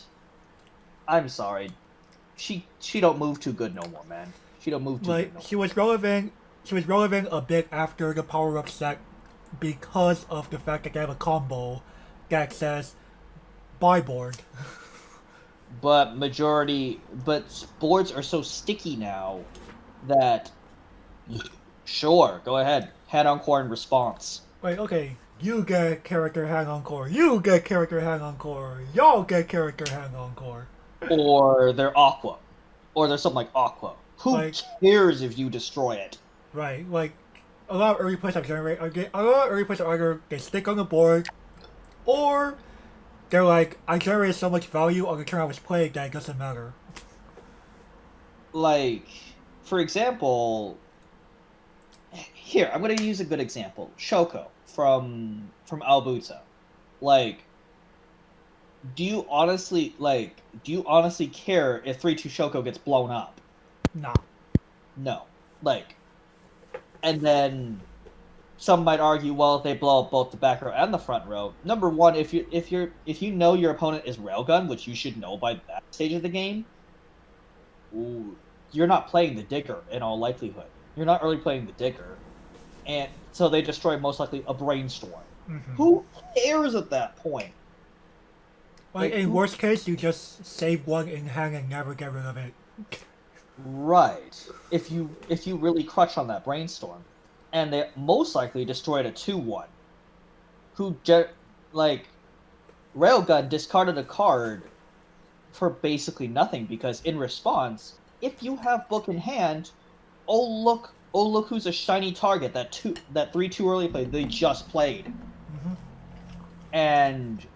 I'm sorry, she don't move too good no more, man. She don't move too Like good no more. she was relevant a bit after the power up set because of the fact that they have a combo that says buy board. But boards are so sticky now that sure, go ahead. Head on core in response. Like, okay, you get character hang on core, you get character hang on core, y'all get character hang on core. Or they're aqua. Or there's something like aqua. Who Like, cares if you destroy it? right, like a lot of early players a lot of early players are either they stick on the board or they're like, I generated so much value on the turn I was playing that it doesn't matter. Like, for example, here, I'm gonna use a good example. Shoko from Albuta. Like, do you honestly care if 3-2 Shoko gets blown up? Nah. No. Like, and then some might argue, well, if they blow up both the back row and the front row. Number one, if you know your opponent is Railgun, which you should know by that stage of the game, ooh, you're not playing the Digger in all likelihood. You're not really playing the Digger, and so they destroy most likely a Brainstorm. Who cares at that point? Like, in worst case, you just save one in hand and never get rid of it. Right. If you really crutch on that Brainstorm, and they most likely destroyed a 2-1, like Railgun discarded a card for basically nothing because in response, if you have book in hand, oh look who's a shiny target that 3-2 early play they just played. And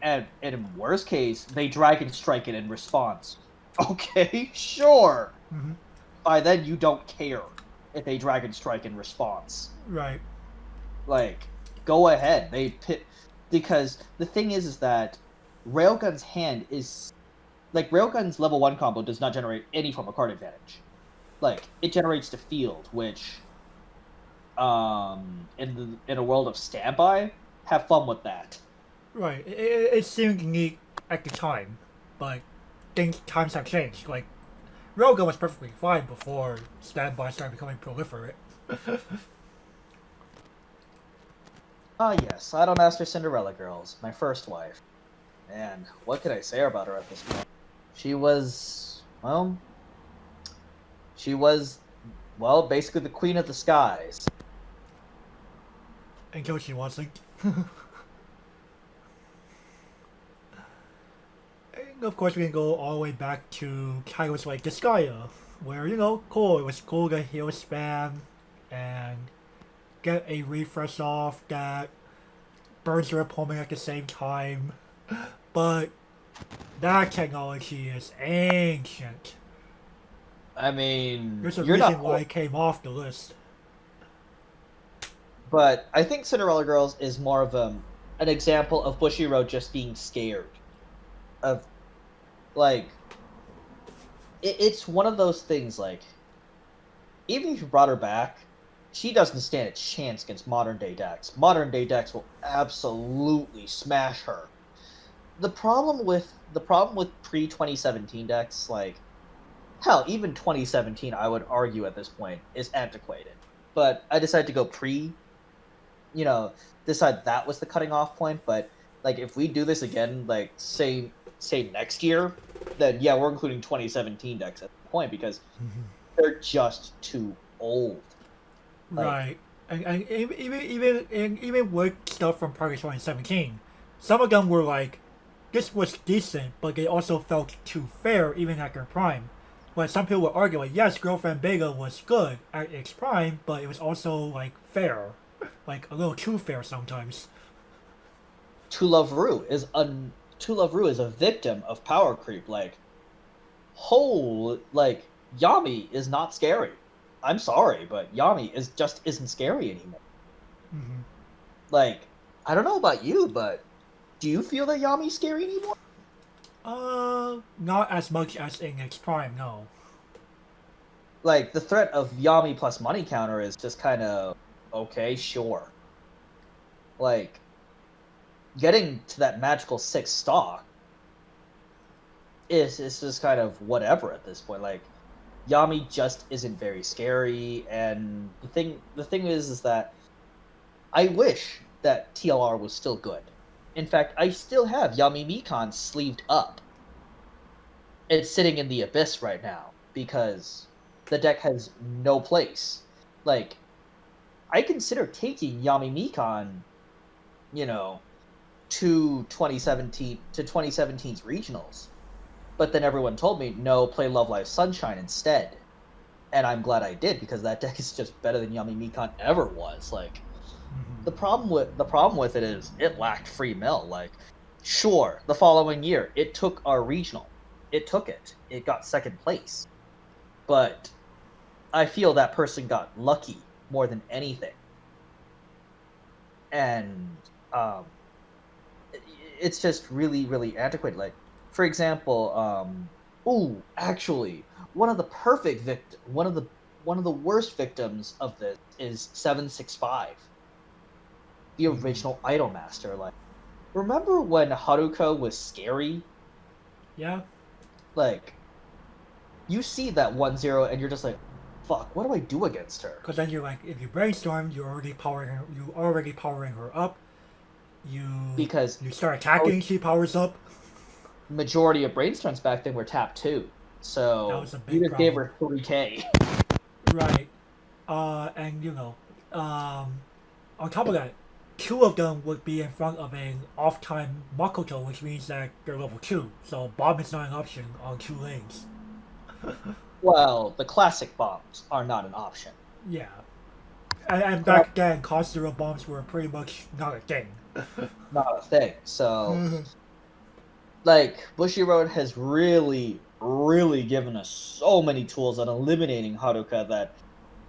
in worst case, they Dragon Strike it in response. Okay, sure. By then you don't care if they Dragon Strike in response. Right. Like, go ahead. Because the thing is that Railgun's hand is like Railgun's level 1 combo does not generate any form of card advantage. Like, it generates the field, which in a world of standby, have fun with that. Right. It seemed unique at the time, but times have changed. Like, Railgun was perfectly fine before standby started becoming proliferate. Ah, yes, I don't master Cinderella Girls, my first wife. And what could I say about her at this point? She was, basically the queen of the skies. Until she wasn't. And of course, we can go all the way back to titles like Disgaea, where, cool, it was cool to heal spam and get a refresh off that burns your opponent at the same time. But that technology is ancient. I mean, There's a you're reason not. why it came off the list. But I think Cinderella Girls is more of an example of Bushiroad just being scared of like it's one of those things like even if you brought her back, she doesn't stand a chance against modern day decks. Modern day decks will absolutely smash her. The problem with pre 2017 decks, like hell, even 2017, I would argue at this point is antiquated. But I decided to go pre, you know, decide that was the cutting off point. But like if we do this again, like say next year, then yeah, we're including 2017 decks at the point because they're just too old. Like Right. And even with stuff from Party 2017, some of them were like, this was decent, but they also felt too fair even at their prime. When some people would argue like, yes, Girlfriend Beta was good at its prime, but it was also like fair, like a little too fair sometimes. To Love Rue is a victim of power creep. Like Yami is not scary. I'm sorry, but Yami isn't scary anymore. Hmm. Like I don't know about you, but do you feel that Yami's scary anymore? Not as much as in its prime, no. Like the threat of Yami plus money counter is just kind of okay, sure. Like getting to that magical 6 stock is just kind of whatever at this point. Like Yami just isn't very scary, and the thing is that I wish that TLR was still good. In fact, I still have Yami Mikan sleeved up. It's sitting in the abyss right now because the deck has no place. Like I consider taking Yami Mikan, you know, to 2017's regionals. But then everyone told me, no, play Love Live Sunshine instead. And I'm glad I did because that deck is just better than Yami Mikan ever was. Like the problem with it is it lacked free mill. Like, sure, the following year it took our regional. It took it. It got second place. But I feel that person got lucky more than anything. And um it's just really, really antiquated. Like, for example, actually, one of the worst victims of this is 765, the Hmm. original Idolmaster. Like, remember when Haruka was scary? Yeah, Like, you see that 1-0 and you're just like, fuck, what do I do against her? because then you're like, if you brainstorm, you're already powering her up. You Because you start attacking, she powers up. majority of brainstorms back then were tap 2. That So was a you big just gave problem. her 3k. Right. And um, on top of that, two of them would be in front of an off-time Makoto, which means that they're level 2. So bomb is not an option on 2 lanes. Well, the classic bombs are not an option. Yeah. And back then, cost zero bombs were pretty much not a thing. Not a thing. So, like, Bushy Road has really, really given us so many tools on eliminating Haruka that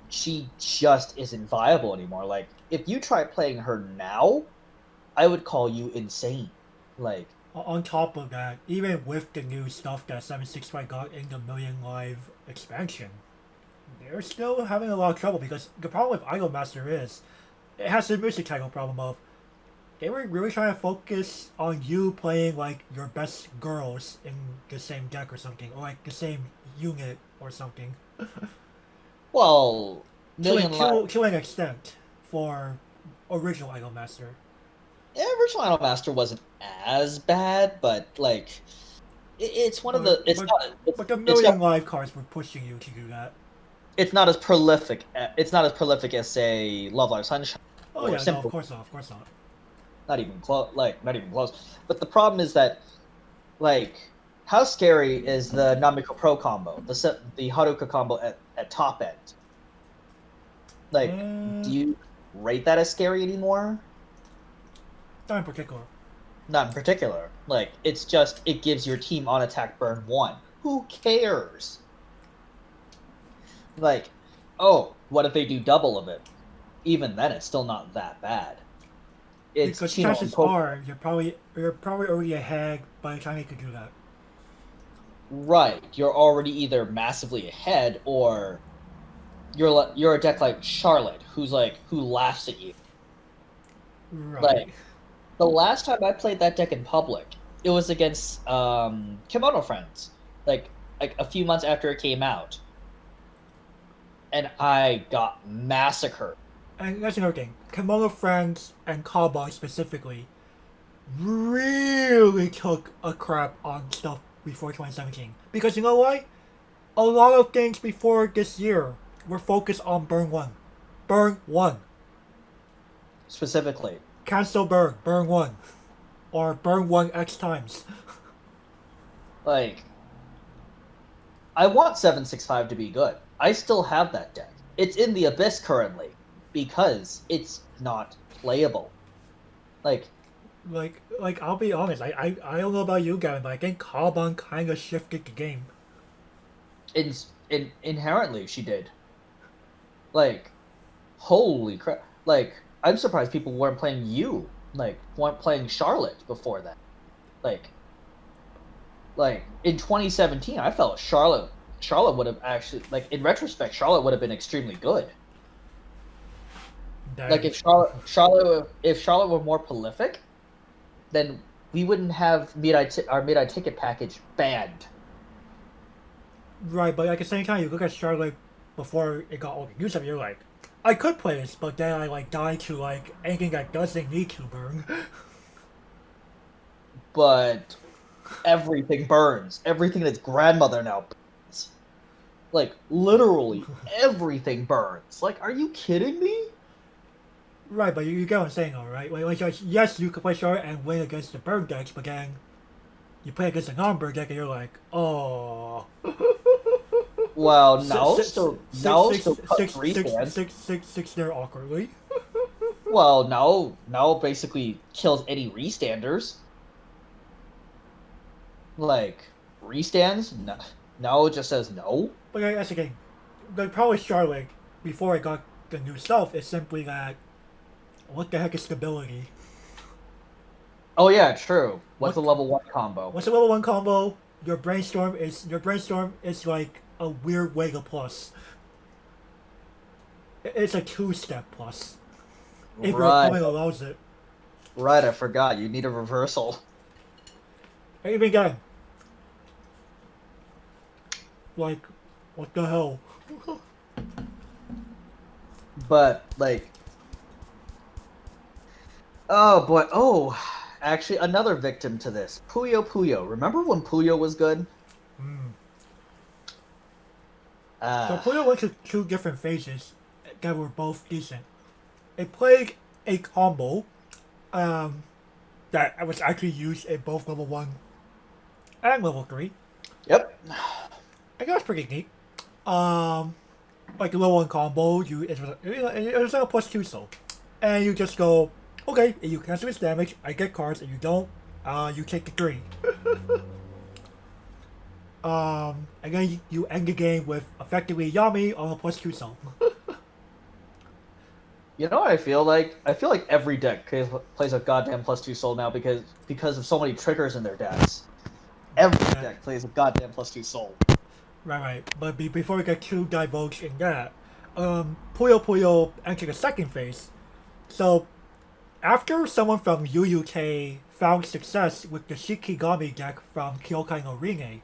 she just isn't viable anymore. Like, if you try playing her now, I would call you insane. Like, On top of that, even with the new stuff that 765 got in the Million Live expansion, they're still having a lot of trouble because the problem with Idolmaster is it has the music title problem of they were really trying to focus on you playing like your best girls in the same deck or something, or like the same unit or something. well, To, Million Life. to an extent for original Idolmaster. Yeah, Virtual Idol Master wasn't as bad, but like, it's one of But, the. It's but, not. but the It's Million not. Live cards were pushing you to do that. It's not as prolific. It's not as prolific as say Love Live Sunshine Oh or yeah, no, of Simple. course not, of course not. Not even close. Like not even close. But the problem is that like how scary is the Namiko Pro combo, the Haruka combo at top end? Like, do Uh, you rate that as scary anymore? not in particular. Not in particular. Like, it's just it gives your team on attack burn 1. Who cares? Like, oh, what if they do double of it? Even then, it's still not that bad. It's Because Chino and chances Poke. are you're probably already ahead by the time you could do that. Right, you're already either massively ahead or you're a deck like Charlotte, who laughs at you. Like Right. the last time I played that deck in public, it was against Kimono Friends, like a few months after it came out, and I got massacred. And that's another thing. Kimono Friends and Cowboy specifically really took a crap on stuff before 2017. Because you know why? A lot of things before this year were focused on burn one. Burn one. Specifically. Cancel burn. Burn one. Or burn one X times. Like I want 765 to be good. I still have that deck. It's in the abyss currently because it's not playable. Like Like I'll be honest, I don't know about you guys, but I think Carbon kind of shifted the game. inherently she did. Like holy crap. Like I'm surprised people weren't playing weren't playing Charlotte before that. Like like in 2017 I felt Charlotte would have actually, like, in retrospect, Charlotte would have been extremely good. Like That, if Charlotte were more prolific, then we wouldn't have our mid-eye ticket package banned. right, but at the same time, you look at Charlotte before it got all the news of it, you're like, I could play this, but then I like died to like anything that doesn't need to burn. But everything burns. Everything that's grandmother now burns. Like literally everything burns. Like, are you kidding me? Right, but you get what I'm saying, alright? Like, yes, you could play Charlotte and win against the burn decks, but then you play against a non-burn deck and you're like, oh. Well, Six, now still cut three stands. six there awkwardly. Well, now basically kills any restanders. Like restands, no, now it just says no. But that's the thing. The problem with Charlotte, before I got the new stuff, is simply that what the heck is stability? Oh yeah, true. What's What a level 1 combo? What's a level one combo? Your brainstorm is like a weird way to plus. It's a two-step plus. If your Right, opponent allows it. right. I forgot. You need a reversal. And even then, like, what the hell? But like, oh boy. Oh, actually, another victim to this. Puyo Puyo. Remember when Puyo was good? Mm. So Ah, Puyo went through two different phases that were both decent. It played a combo um, that was actually used in both level 1 and level 3. yep. And that was pretty neat. Um, like the level 1 combo, it was like a plus 2 soul. And you just go, okay, if you cancel this damage, I get cards, and you don't, you take the 3. And then you end the game with effectively Yami on a plus 2 soul. You know what I feel like? I feel like every deck plays a goddamn +2 soul now because of so many triggers in their decks. Every Yeah. deck plays a goddamn +2 soul. Right. But before we get too divulged in that, Puyo Puyo entered the second phase. So, after someone from UUK found success with the Shikigami deck from Kyokai no Rinne,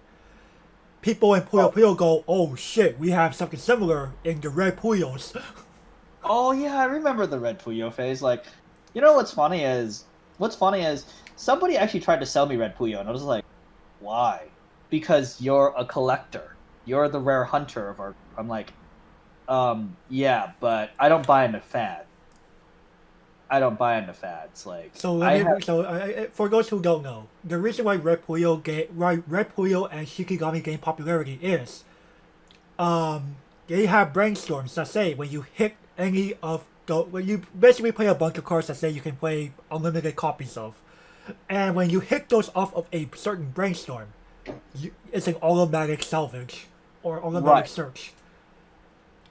people in Puyo Oh, Puyo go, oh shit, we have something similar in the Red Puyos. oh yeah, I remember the Red Puyo phase. Like, you know what's funny is somebody actually tried to sell me Red Puyo, and I was like, why? Because you're a collector. You're the rare hunter of our. I'm like, yeah, but I don't buy into fad. I don't buy into fads. Like, So I have. for those who don't know, the reason why Red Puyo and Shikigami gain popularity is, they have brainstorms that say when you hit any of the when you basically play a bunch of cards that say you can play unlimited copies of, and when you hit those off of a certain brainstorm, it's an automatic salvage or automatic Right. search.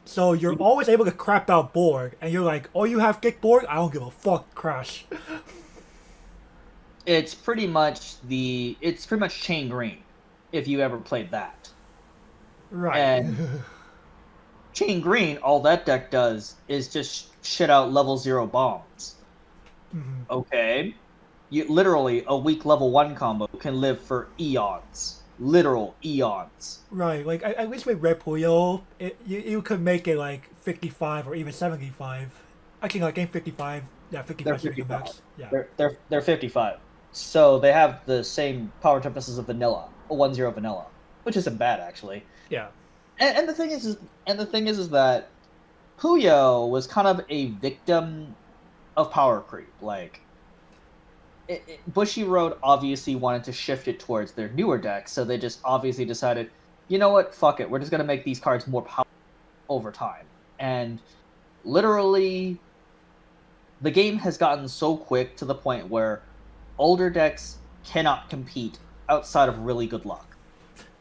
So you're always able to crap out board, and you're like, oh, you have kick board? I don't give a fuck, crash. It's pretty much Chain Green, if you ever played that. Right. And Chain Green, all that deck does is just shit out level 0 bombs. Okay? Literally, a weak level 1 combo can live for eons. Literal eons. Right, like at least with Red Puyo, you could make it like 55 or even 75. Actually, like game 55, yeah, 55 They're should be the 55. max. Yeah. They're 55. So they have the same power toughness as vanilla, a 1-0 vanilla, which isn't bad actually. Yeah. And the thing is that Puyo was kind of a victim of power creep. Like, Bushiroad obviously wanted to shift it towards their newer decks, so they just obviously decided, you know what, fuck it, we're just gonna make these cards more powerful over time. And literally, the game has gotten so quick to the point where older decks cannot compete outside of really good luck.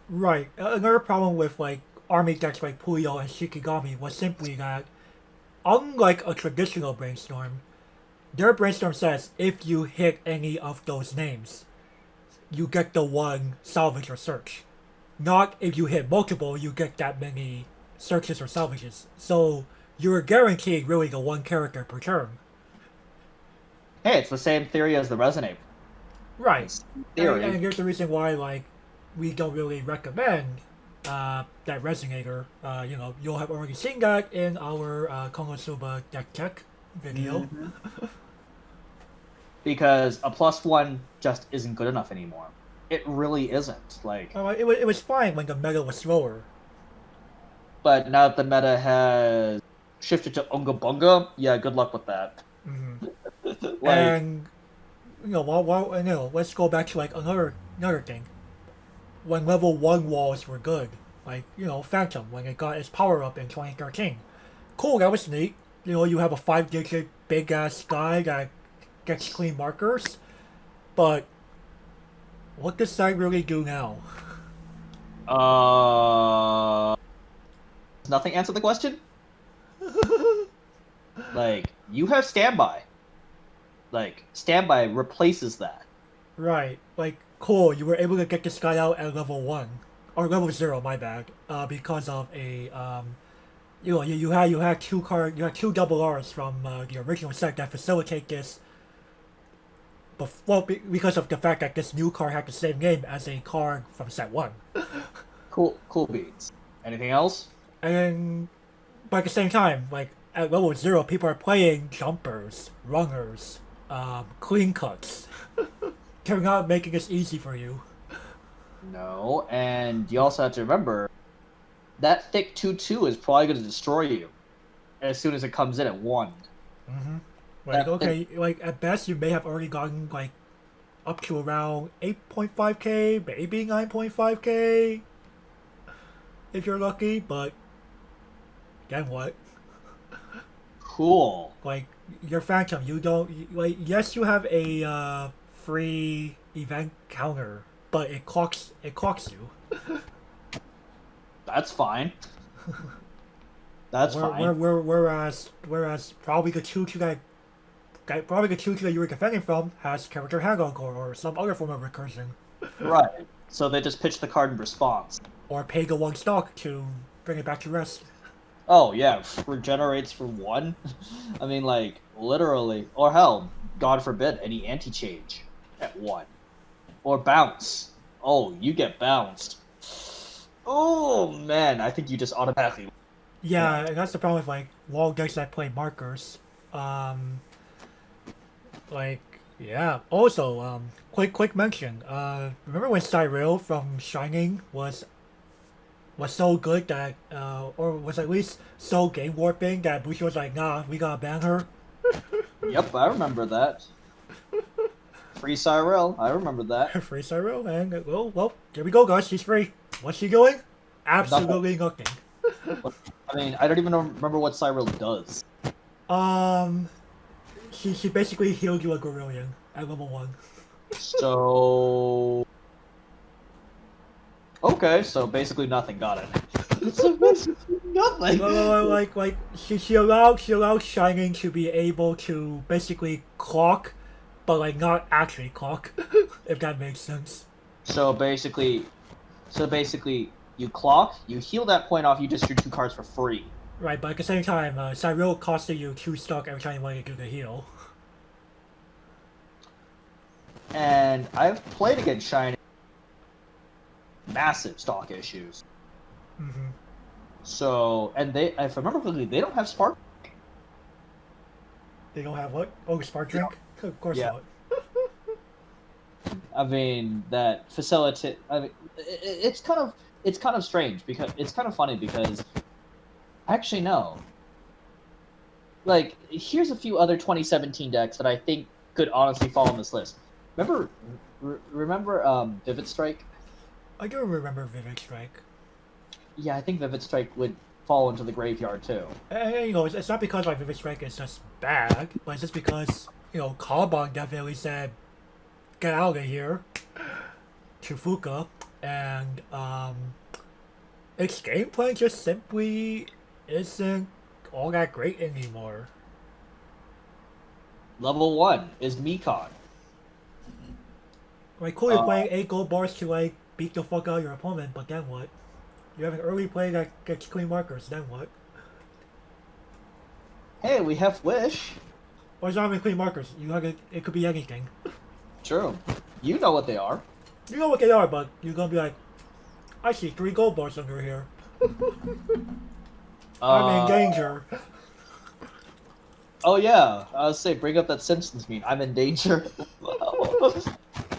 Right. Another problem with like army decks like Puyo and Shikigami was simply that, unlike a traditional brainstorm, their brainstorm says if you hit any of those names, you get the one salvage or search. Not if you hit multiple, you get that many searches or salvages. So you're guaranteed really the one character per turn. Hey, it's the same theory as the Resonate. Right. Theory. And here's the reason why, like, we don't really recommend that Resonator. You'll have already seen that in our Konosuba deck check video. Mm-hmm. Because a +1 just isn't good enough anymore. It really isn't. Like, it was fine when the meta was slower. But now that the meta has shifted to Unga Bunga, yeah, good luck with that. Mm-hmm. Like, and let's go back to like another thing. When level 1 walls were good, like Phantom when it got its power up in 2013, cool, that was neat. You have a 5-digit big ass guy that gets clean markers, but what does that really do now? Does nothing answer the question? Like, you have standby. Like, standby replaces that. Right, like cool, you were able to get this guy out at level 1 or level 0, my bad, because of a you had two double R's from the original set that facilitate this. Because of the fact that this new card had the same name as a card from set 1. Cool beans. Anything else? And but at the same time, like at level 0, people are playing jumpers, runners, clean cuts. They're not making this easy for you. No, and you also have to remember that thick 2/2 is probably going to destroy you as soon as it comes in at 1. Mm-hmm. Like at best you may have already gotten like up to around 8.5k, maybe 9.5k, if you're lucky. But then what? Cool. Like your Phantom, you don't like. Yes, you have a free event counter, but it clocks you. That's fine. That's fine. Whereas probably the choo-choo that you were defending from has character hang-on or some other form of recursion. Right. So they just pitch the card in response. Or pay the 1 stock to bring it back to rest. Oh yeah, regenerates for 1. I mean, like, literally. Or hell, God forbid, any anti-change at 1. Or bounce. Oh, you get bounced. Oh man, I think you just automatically. Yeah, and that's the problem with like long decks that play markers. Also, quick mention. Remember when Cyril from Shining was so good that, or was at least so game warping that Bushi was like, nah, we gotta ban her. Yep, I remember that. Free Cyril, I remember that. Free Cyril, and well, there we go, guys. She's free. What's she doing? Absolutely nothing. I mean, I don't even remember what Cyril does. She basically healed you a Gorillion at level 1. So... Okay, so basically nothing. Got it. nothing. Like she allowed Shining to be able to basically clock, but like not actually clock, if that makes sense. So basically, you clock, you heal that point off, you just drew 2 cards for free. Right, but at the same time, Cyril costed you 2 stock every time you wanted to do the heal. And I've played against Shining. Massive stock issues. Mm-hmm. So, and they, if I remember correctly, they don't have Spark. They don't have what? Oh, Spark Drink? Of course Yeah. not. I mean, that facilitate. I mean, it's kind of strange because it's kind of funny because actually no. Like, here's a few other 2017 decks that I think could honestly fall on this list. Remember Vivid Strike? I do remember Vivid Strike. Yeah, I think Vivid Strike would fall into the graveyard too. And, you know, it's not because like Vivid Strike is just bad, but it's just because, you know, Carbon definitely said, get out of here to Fuka, and its gameplay just simply isn't all that great anymore. Level 1 is Mekon. Like, cool, you're playing 8 gold bars to like beat the fuck out of your opponent, but then what? You have an early play that gets clean markers, then what? Hey, we have Wish. Or it's not even clean markers. You have it could be anything. True. You know what they are. You know what they are, but you're gonna be like, I see 3 gold bars under here. I'm in danger. Oh yeah, I was say bring up that Simpsons meme. I'm in danger.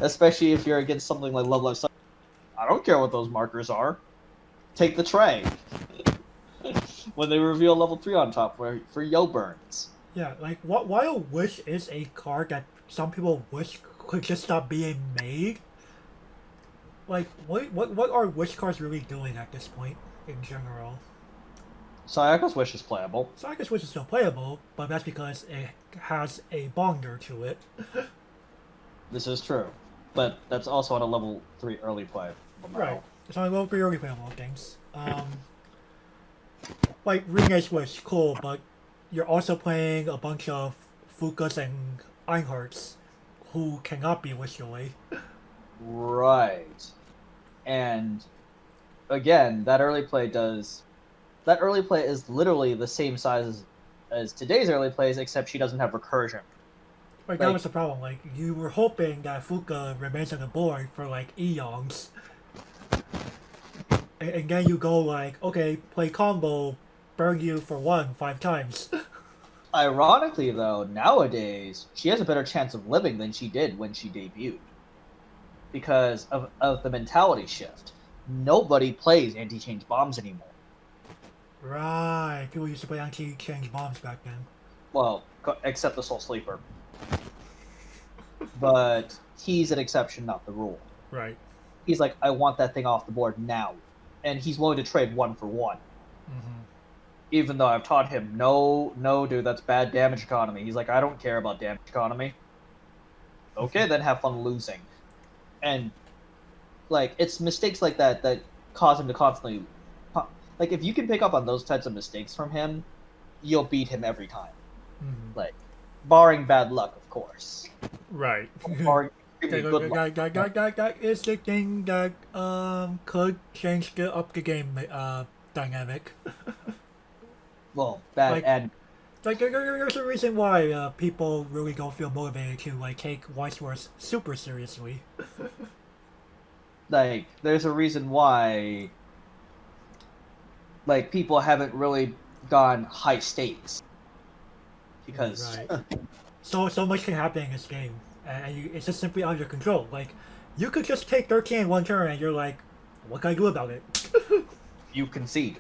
Especially if you're against something like Love Live. I don't care what those markers are. Take the tray. When they reveal level 3 on top for Yo Burns. Yeah, like while Wish is a card that some people wish could just stop being made. Like what are Wish cards really doing at this point in general? Sayako's Wish is playable. Sayako's Wish is still playable, but that's because it has a bonder to it. This is true. But that's also on a level 3 early play. Right. It's on level 3 early playable things. Like Ringe's Wish, cool, but you're also playing a bunch of Fukas and Einhards who cannot be wished away. Right. And again, that early play is literally the same size as today's early plays, except she doesn't have recursion. Like, that was the problem. Like, you were hoping that Fuka remains on the board for like eons. And then you go like, okay, play combo, burn you for 5 times. Ironically, though, nowadays, she has a better chance of living than she did when she debuted. Because of the mentality shift. Nobody plays anti-change bombs anymore. Right, people used to play anti-change bombs back then. Well, except the Soul Sleeper. But he's an exception, not the rule. Right. He's like, I want that thing off the board now. And he's willing to trade 1 for 1. Mm-hmm. Even though I've taught him, no, dude, that's bad damage economy. He's like, I don't care about damage economy. Okay, then have fun losing. And, like, it's mistakes like that that cause him to constantly... Like, if you can pick up on those types of mistakes from him, you'll beat him every time. Mm-hmm. Like, barring bad luck, of course. Right. Barring extremely good luck. That is the thing that could change the game dynamic. Well, bad like, and... Like, there's a reason why people really don't feel motivated to like take Weiss Schwarz super seriously. Like, there's a reason why, like, people haven't really gone high stakes. Because... Right. So much can happen in this game, and it's just simply under control. Like, you could just take 13 in 1 turn, and you're like, what can I do about it? You concede.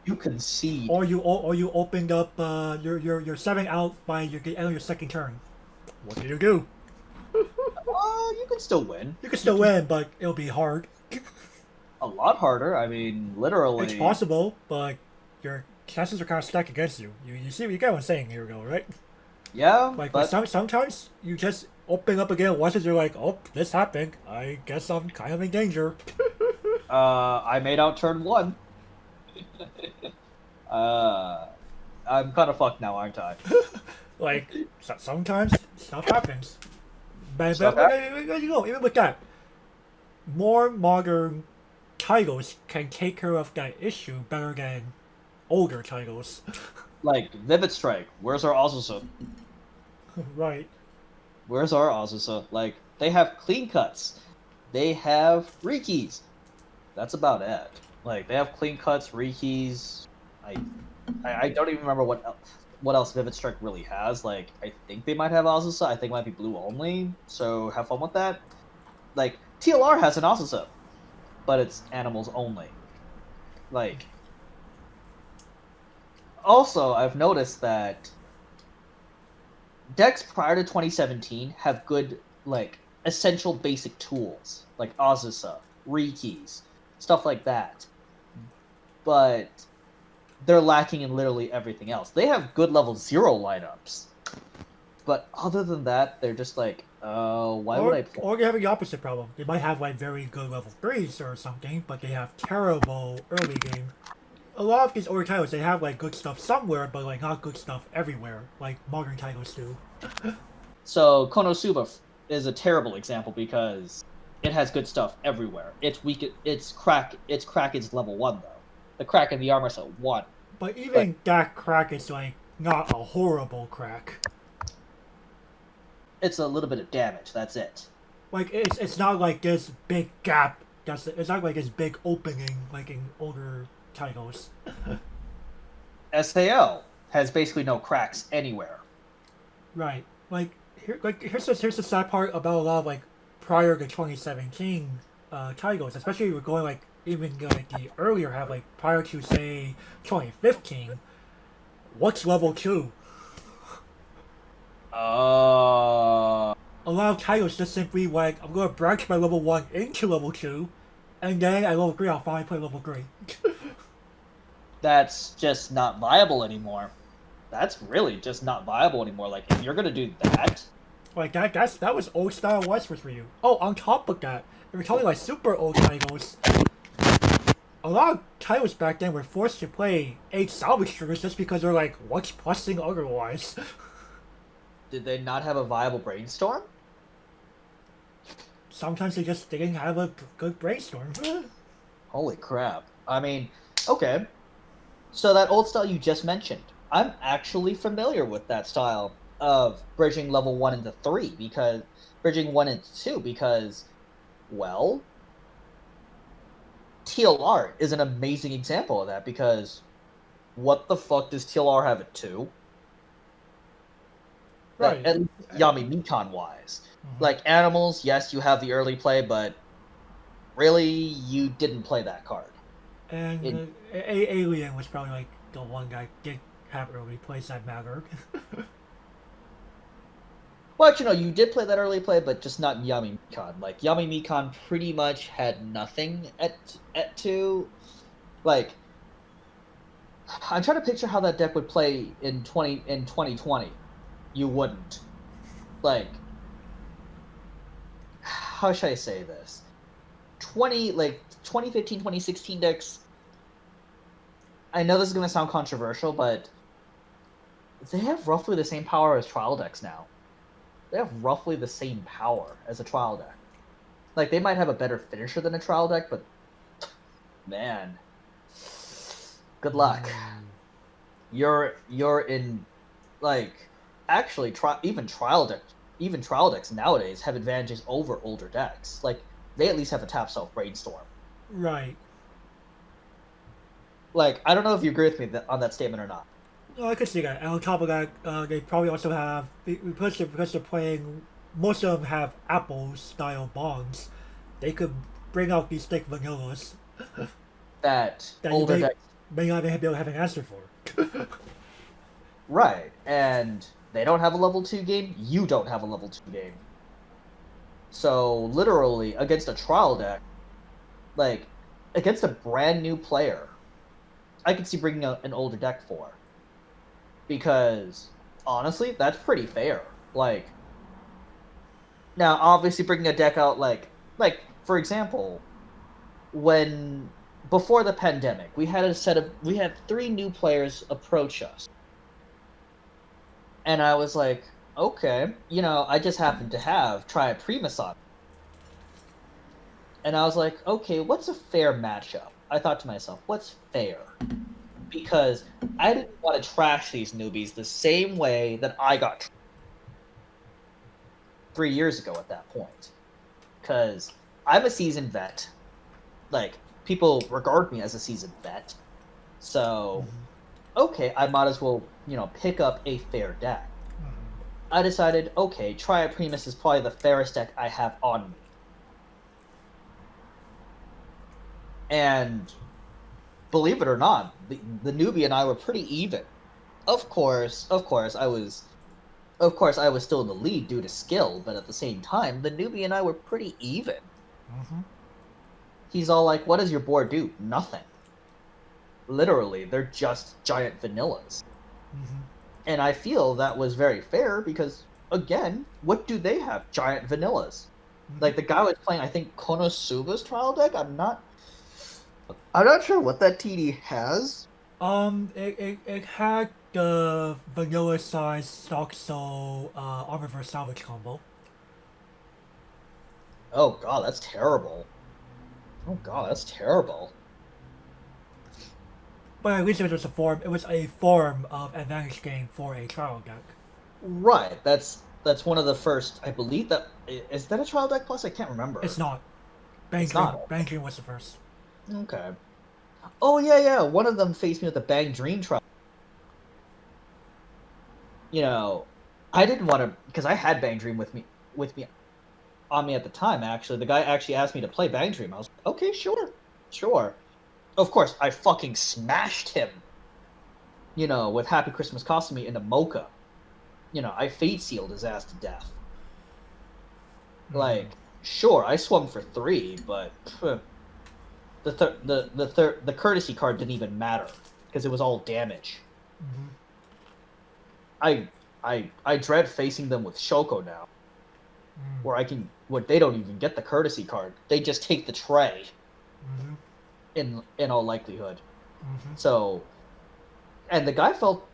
You concede. Or you opened up you're 7 out by your end of your 2nd turn. What do you do? You can still win. You can still win, but it'll be hard. A lot harder. I mean, literally. It's possible, but your chances are kind of stacked against you. You get what I'm saying here, though, right? Yeah, like, but sometimes you just open up again once and you're like, oh, this happened. I guess I'm kind of in danger. I made out turn 1. I'm kind of fucked now, aren't I? Like, sometimes stuff happens. But, Stuff you know, even with that, more modern titles can take care of that issue better than older titles. Like Vivid Strike. Where's our Azusa? Right. Where's our Azusa? Like they have clean cuts. They have rekis. That's about it. Like they have clean cuts, rekis. I I don't even remember what else Vivid Strike really has. Like I think they might have Azusa. I think it might be blue only. So have fun with that. Like TLR has an Azusa, but it's animals only. Like also I've noticed that decks prior to 2017 have good like essential basic tools like Azusa, rekis, stuff like that. But they're lacking in literally everything else. They have good level 0 lineups. But other than that, they're just like, why would I play? Or they have the opposite problem. They might have like very good level 3s or something, but they have terrible early game. A lot of these older titles, they have like good stuff somewhere, but like not good stuff everywhere, like modern titles do. So Konosuba is a terrible example because it has good stuff everywhere. It's weak. It's crack. Its crack is level 1 though. The crack in the armor set 1. But even that crack is like not a horrible crack. It's a little bit of damage. That's it. Like it's not like this big gap. It's not like this big opening like in older titles. SAO has basically no cracks anywhere. Right. Here's the sad part about a lot of like prior to 2017 titles, especially if we're going like even like the earlier have like prior to say 2015. What's level 2? Uh, A lot of titles just simply like I'm gonna branch my level 1 into level 2, and then at level 3 I'll finally play level 3. that's just not viable anymore. That's really just not viable anymore. Like if you're gonna do that, Like that was old style Weiss Schwarz for you. Oh, on top of that, if we're talking like super old titles, a lot of titles back then were forced to play 8 salvage triggers just because they're like, what's plusing otherwise? did they not have a viable brainstorm? Sometimes they just didn't have a good brainstorm. Holy crap. I mean, okay. So that old style you just mentioned, I'm actually familiar with that style of bridging level 1 into 3 because bridging 1 into 2 because well, TLR is an amazing example of that because what the fuck does TLR have at 2? Right. At least Yami Mikon wise. Like animals, yes, you have the early play, but really you didn't play that card. And Alien was probably like the one that did have early plays that mattered. But you did play that early play, but just not Yami Mikon. Like Yami Mikon pretty much had nothing at 2. Like I'm trying to picture how that deck would play in 2020. You wouldn't. Like how should I say this? 2015, 2016 decks. I know this is going to sound controversial, but they have roughly the same power as trial decks now. They have roughly the same power as a trial deck. Like they might have a better finisher than a trial deck, but man, good luck. You're in like actually even trial decks nowadays have advantages over older decks. Like they at least have a tap self brainstorm. Right. Like I don't know if you agree with me on that statement or not. No, I could see that. And on top of that, they probably also have because they're playing. Most of them have Apple style bonds. They could bring out these thick vanillas that that older decks may not even be able to have an answer for. right, and they don't have a level 2 game. You don't have a level 2 game. So literally against a trial deck, like against a brand new player, I could see bringing out an older deck for. Because honestly, that's pretty fair. Like now, obviously, bringing a deck out like for example, when before the pandemic, we had 3 new players approach us, and I was like, okay, I just happened to have Triad Primus on, and I was like, okay, what's a fair matchup? I thought to myself, what's fair? Because I didn't want to trash these newbies the same way that I got 3 years ago at that point. Because I'm a seasoned vet. Like, people regard me as a seasoned vet. So, okay, I might as well, pick up a fair deck. I decided, okay, Triad Primus is probably the fairest deck I have on me. And believe it or not, the newbie and I were pretty even. Of course, I was still in the lead due to skill, but at the same time, the newbie and I were pretty even. He's all like, what does your board do? Nothing. Literally, they're just giant vanillas. And I feel that was very fair because, again, what do they have? Giant vanillas. Like, the guy was playing, I think, Konosuba's trial deck? I'm not sure what that TD has. It had the vanilla size stock soul armor versus salvage combo. Oh god, that's terrible. But at least it was a form. It was a form of advantage game for a trial deck. Right. That's one of the first. I believe that is that a trial deck plus. I can't remember. It's not. It's not. Bang Dream was the first. Okay. Oh yeah. One of them faced me with the Bang Dream trial. I didn't want to because I had Bang Dream with me on me at the time. Actually, the guy actually asked me to play Bang Dream. I was like, okay, sure. Of course, I fucking smashed him. With Happy Christmas Costume into Mocha. I fate sealed his ass to death. Like, sure, I swung for 3, but the courtesy card didn't even matter because it was all damage. I dread facing them with Shoko now, where they don't even get the courtesy card; they just take the tray. In all likelihood, so, and the guy felt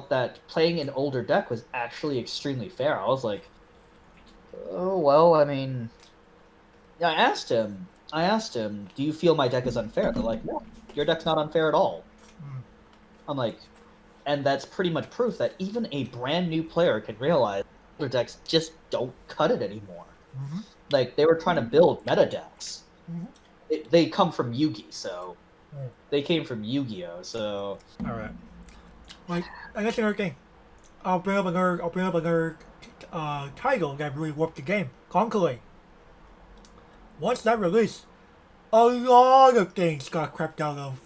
that playing an older deck was actually extremely fair. I was like, oh well, I mean, I asked him, do you feel my deck is unfair? They're like, no, your deck's not unfair at all. I'm like, and that's pretty much proof that even a brand new player can realize older decks just don't cut it anymore. Like, they were trying to build meta decks. They come from Yugi, so they came from Yu-Gi-Oh. So all right, like, I guess another thing. I'll bring up another title that really warped the game. Conclave. Once that released, a lot of things got crept out of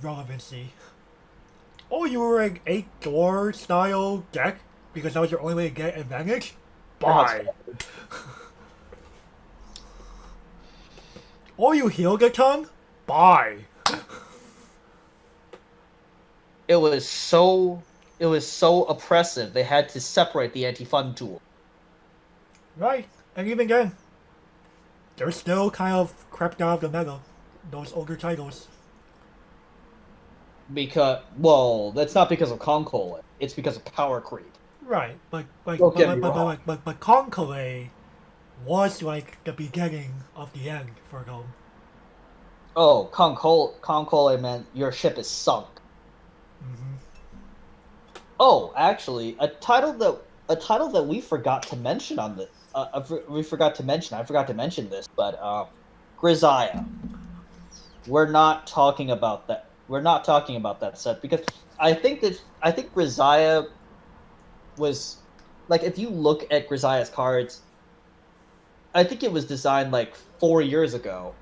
relevancy. Oh, you were an 8-door style deck because that was your only way to get advantage? Bye. Oh, you healed a ton? Bye. It was so oppressive. They had to separate the anti-fun tool. Right, and even then, they're still kind of crept out of the meta. Those older titles. Because, well, that's not because of Concole. It's because of power creep. Right, but Conclave was like the beginning of the end for them. Oh, Concole, man, your ship is sunk. Oh, actually, a title that we forgot to mention on the I forgot to mention this, but Grisaia. We're not talking about that. We're not talking about that set because I think Grisaia was, like, if you look at Grisaia's cards, I think it was designed like 4 years ago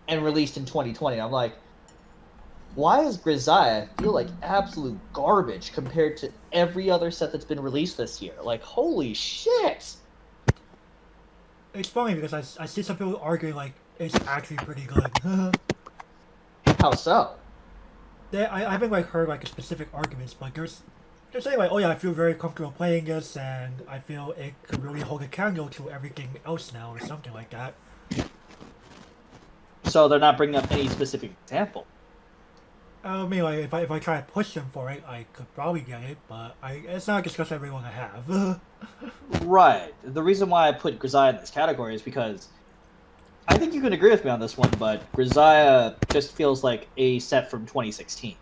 and released in 2020. I'm like, why does Grisaia feel like absolute garbage compared to every other set that's been released this year? Like, holy shit! It's funny because I see some people arguing like it's actually pretty good. How so? I haven't like heard like specific arguments, but they're saying like, oh yeah, I feel very comfortable playing this, and I feel it could really hold a candle to everything else now, or something like that. So they're not bringing up any specific example. I mean, like, if I try to push them for it, I could probably get it, but it's not a discussion I really want to have. Right. The reason why I put Grisaia in this category is because I think you can agree with me on this one, but Grisaia just feels like a set from 2016.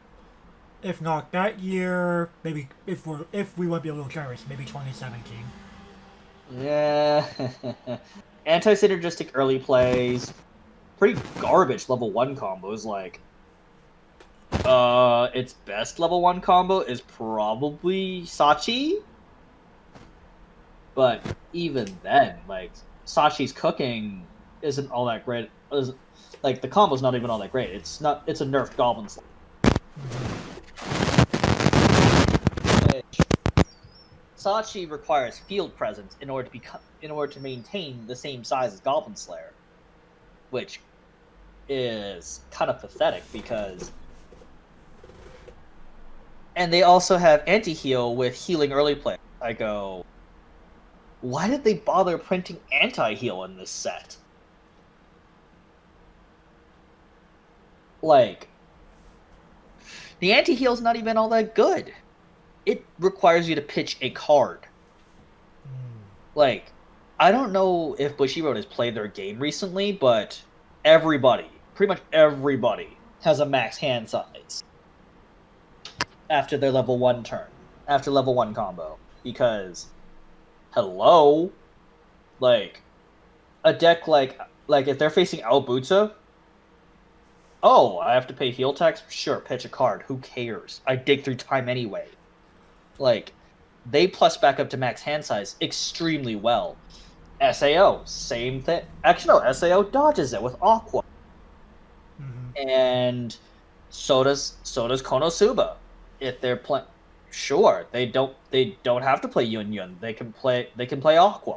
If not that year, maybe if we want to be a little generous, maybe 2017. Yeah. Anti-synergistic early plays, pretty garbage level 1 combos, like its best level 1 combo is probably Sachi. But even then, like, Sachi's cooking isn't all that great. Like, the combo's not even all that great. It's a nerfed Goblin Slayer. Sachi requires field presence in order to maintain the same size as Goblin Slayer, which is kind of pathetic because. And they also have anti-heal with healing early play. I go, why did they bother printing anti-heal in this set? Like, the anti-heal's not even all that good. It requires you to pitch a card. Like, I don't know if Bushiroad has played their game recently, but pretty much everybody, has a max hand size after their level 1 turn, after level 1 combo. Because, hello? Like, a deck like if they're facing Albuta, oh, I have to pay heal tax? Sure, pitch a card. Who cares? I dig through time anyway. Like, they plus back up to max hand size extremely well. SAO, same thing. Actually, no, SAO dodges it with Aqua. Mm-hmm. And so does Konosuba. If they're playing, sure, they don't have to play Yun Yun. They can play Aqua.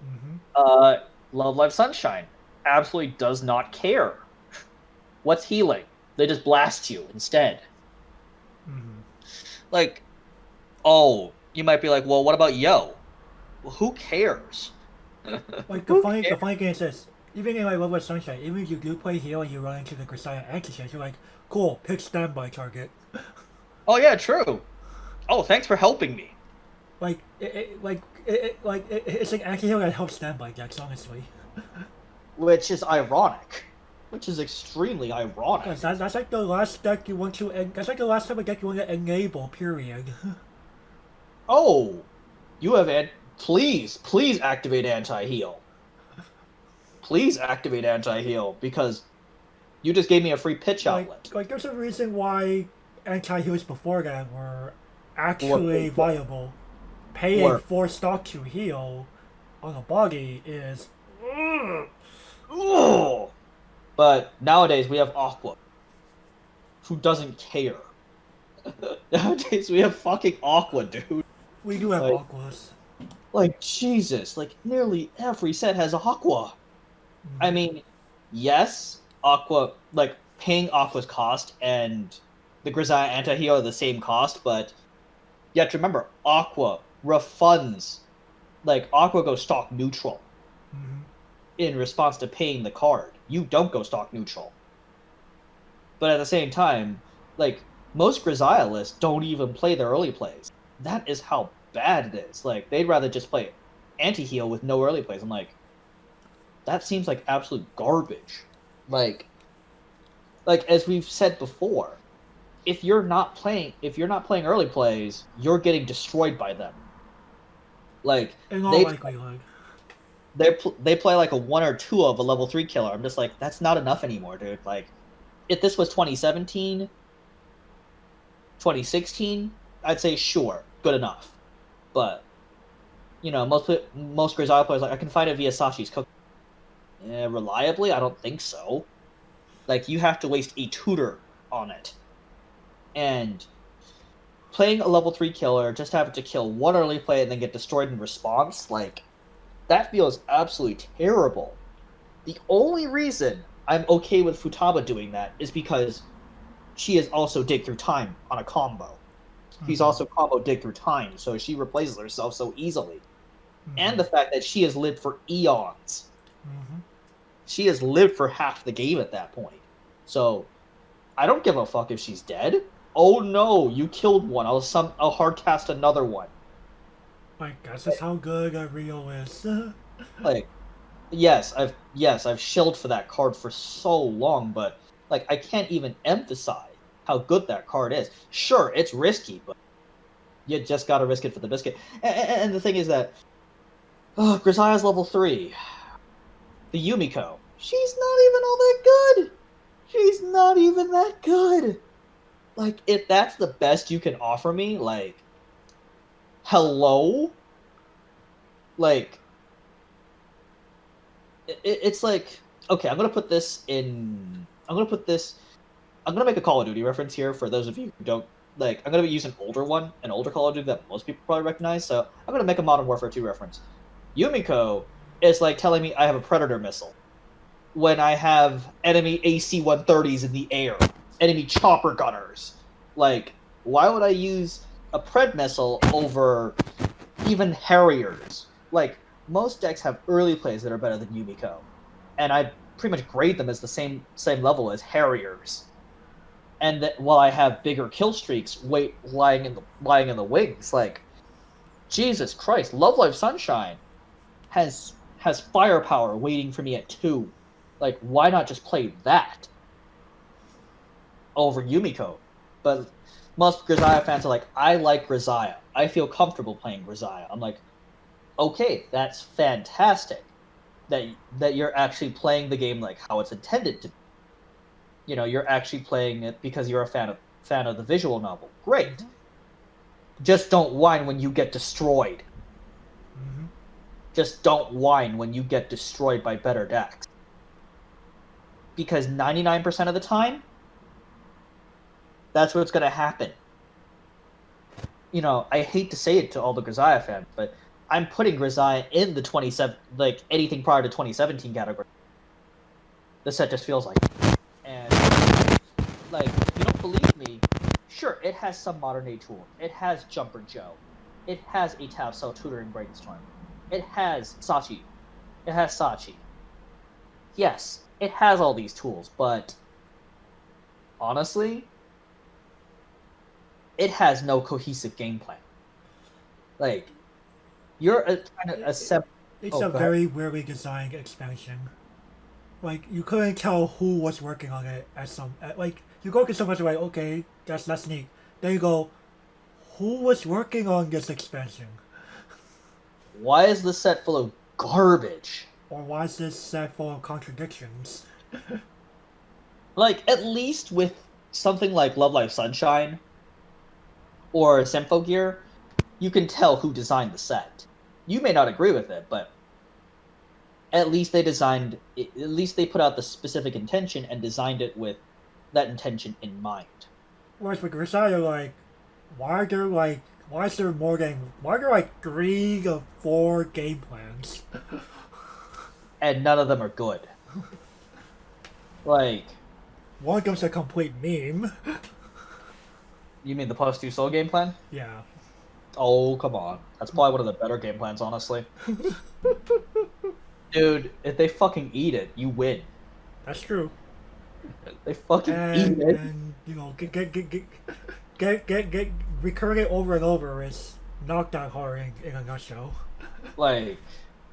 Mm-hmm. Love Live Sunshine absolutely does not care. What's healing? They just blast you instead. Mm-hmm. Like, oh, you might be like, well, what about Yo? Well, who cares? Like, the funny thing is this. Even in, like, Love Live Sunshine, even if you do play heal and you run into the Grisaia anti-set, you're like, cool, pick standby target. Oh, yeah, true. Oh, thanks for helping me. Like, it's like anti-heal that helps standby decks, honestly. Which is ironic. Which is extremely ironic. Because that's like the last deck you want to... That's like the last type of deck you want to enable, period. Oh, you have... Please activate anti-heal. Please activate anti-heal, because you just gave me a free pitch outlet. Like, there's a reason why anti-heals before that were actually viable. Paying 4 stock to heal on a body is... Ugh. But nowadays we have Aqua, who doesn't care. Nowadays we have fucking Aqua, dude. We do have Aquas. Like, Jesus, like, nearly every set has Aqua. Mm-hmm. I mean, yes, Aqua, like, paying Aqua's cost and the Grisaia anti-heal are the same cost, but you have to remember, Aqua refunds. Like, Aqua goes stock neutral in response to paying the card. You don't go stock neutral. But at the same time, like, most Grisaia lists don't even play their early plays. That is how bad it is. Like, they'd rather just play anti-heal with no early plays. I'm like, that seems like absolute garbage. Like as we've said before, if you're not playing early plays, you're getting destroyed by them. Like, in all likelihood. They play like a 1 or 2 of a level 3 killer. I'm just like, that's not enough anymore, dude. Like, if this was 2017, 2016, I'd say sure, good enough. But, you know, most Grisaia players, like, I can find it via Sachi's cooking. Reliably, I don't think so. Like, you have to waste a tutor on it. And playing a level 3 killer, just having to kill 1 early play and then get destroyed in response, like, that feels absolutely terrible. The only reason I'm okay with Futaba doing that is because she is also dig through time on a combo. She's also combo dig through time, so she replaces herself so easily. And the fact that she has lived for eons. She has lived for half the game at that point. So I don't give a fuck if she's dead. Oh no, you killed one. I'll hard cast another one. I guess that's how good a Rio is. Like, yes, I've shelled for that card for so long, but like I can't even emphasize how good that card is. Sure, it's risky, but you just gotta risk it for the biscuit. And the thing is that Grisaya's level 3. The Yumiko, she's not even all that good. She's not even that good. Like, if that's the best you can offer me, like, hello? Like, it's like, okay, I'm gonna make a Call of Duty reference here for those of you who don't, like, I'm gonna use an older Call of Duty that most people probably recognize, so I'm gonna make a Modern Warfare 2 reference. Yumiko is like telling me I have a Predator missile when I have enemy AC-130s in the air, enemy chopper gunners. Like, why would I use a Pred missile over even Harriers? Like, most decks have early plays that are better than Yumiko, and I pretty much grade them as the same level as Harriers. And that while I have bigger kill streaks lying in the wings, like, Jesus Christ, Love Life Sunshine has firepower waiting for me at 2. Like, why not just play that over Yumiko? But most Grisaya fans are like, I like Grisaya. I feel comfortable playing Grisaya. I'm like, okay, that's fantastic. That you're actually playing the game like how it's intended to be. You know, you're actually playing it because you're a fan of the visual novel. Great. Just don't whine when you get destroyed. Mm-hmm. Just don't whine when you get destroyed by better decks. Because 99% of the time, that's what's going to happen. You know, I hate to say it to all the Grisaya fans, but I'm putting Grisaya in the 27, like, anything prior to 2017 category. The set just feels like it. And, like, you don't believe me? Sure, it has some modern day tools. It has Jumper Joe. It has a Tab Cell Tutoring Brainstorm. It has Sachi. It has Sachi. Yes, it has all these tools, but honestly, it has no cohesive game plan. Like, you're trying to accept. It's a very weirdly designed expansion. Like, you couldn't tell who was working on it like, you go to so much like, okay, that's neat. Then you go, who was working on this expansion? Why is this set full of garbage? Or why is this set full of contradictions? Like, at least with something like Love Life Sunshine or Symphogear, you can tell who designed the set. You may not agree with it, but at least they put out the specific intention and designed it with that intention in mind. Whereas with Grisaya, like, why is there like 3 or 4 game plans? And none of them are good. Like, one of them's a complete meme. You mean the +2 soul game plan? Yeah. Oh, come on. That's probably one of the better game plans, honestly. Dude, if they fucking eat it, you win. That's true. They fucking eat it. And, you know, get recurring it over and over is not that hard in a nutshell. Like,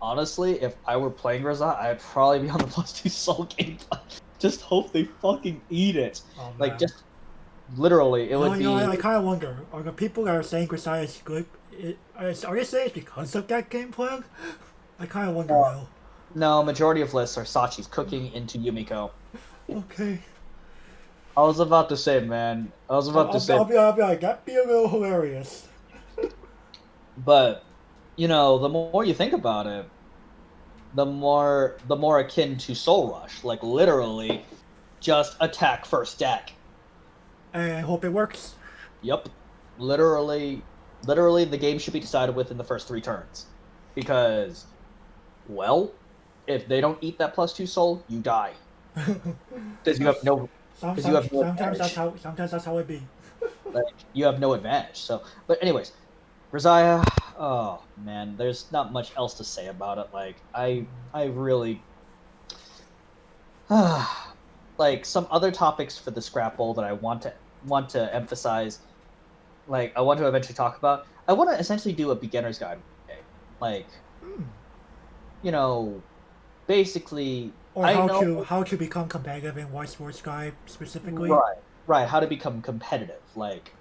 honestly, if I were playing Reza, I'd probably be on the +2 soul game plan. Just hope they fucking eat it. Oh, like, just literally, it would be. You know, I kind of wonder, are the people that are saying Grisaya is good, are they saying it's because of that game plan? I kind of wonder though. No, majority of lists are Sachi's cooking into Yumiko. Okay. I was about to say, man. I'll be like, that'd be a little hilarious. But, you know, the more you think about it, the more akin to Soul Rush. Like, literally, just attack first deck. And hope it works. Yep. Literally, the game should be decided within the first 3 turns. Because, well, if they don't eat that +2 soul, you die. Because you have no. Sometimes that's how it be. Like, you have no advantage. So, but anyways, Grisaya. Oh man, there's not much else to say about it. Like, I really. Like some other topics for the scrap bowl that I want to emphasize, like I want to eventually talk about. I want to essentially do a beginner's guide, okay? Like, you know, basically, Or I know. how to become competitive in Weiss Schwarz Sky specifically. Right, right, how to become competitive, like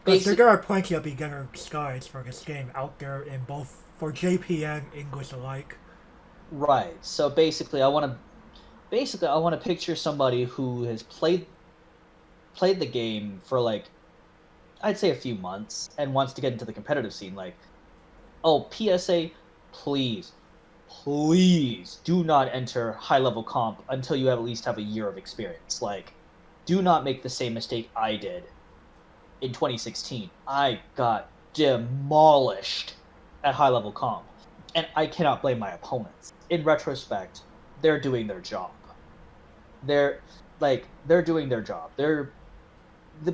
Because basic. there are plenty of beginner guides for this game out there in both for JP and English alike. Right. So basically I want to picture somebody who has played the game for like I'd say a few months and wants to get into the competitive scene. Like, oh, PSA, please, please do not enter high level comp until you at least have a year of experience. Like, do not make the same mistake I did in 2016. I got demolished at high level comp, and I cannot blame my opponents. In retrospect, they're doing their job. They're they're doing their job.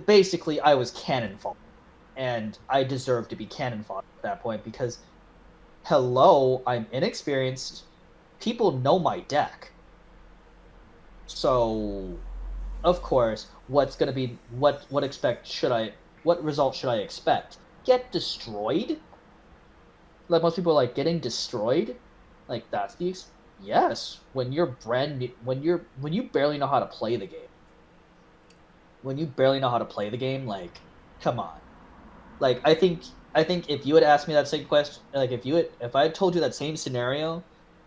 Basically I was cannon fodder, and I deserve to be cannon fodder at that point because hello, I'm inexperienced. People know my deck, so of course, what's gonna be what result should I expect? Get destroyed? Like most people are like getting destroyed? Like that's yes, when you're brand new, when you barely know how to play the game. When you barely know how to play the game, like come on. Like I think if you had asked me that same question, like if I had told you that same scenario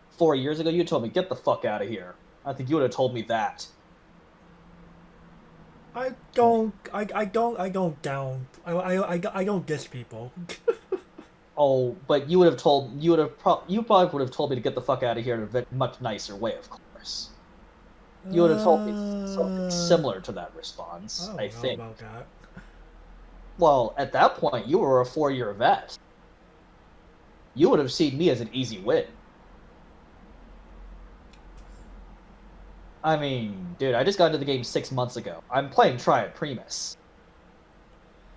4 years ago, you told me get the fuck out of here. I think you would have told me that. I don't down. I don't diss people. Oh, but you probably would have told me to get the fuck out of here in a much nicer way, of course. You would have told me something similar to that response, I I don't know think. about that. Well, at that point, you were a 4-year vet. You would have seen me as an easy win. I mean, dude, I just got into the game 6 months ago. I'm playing Triad Primus.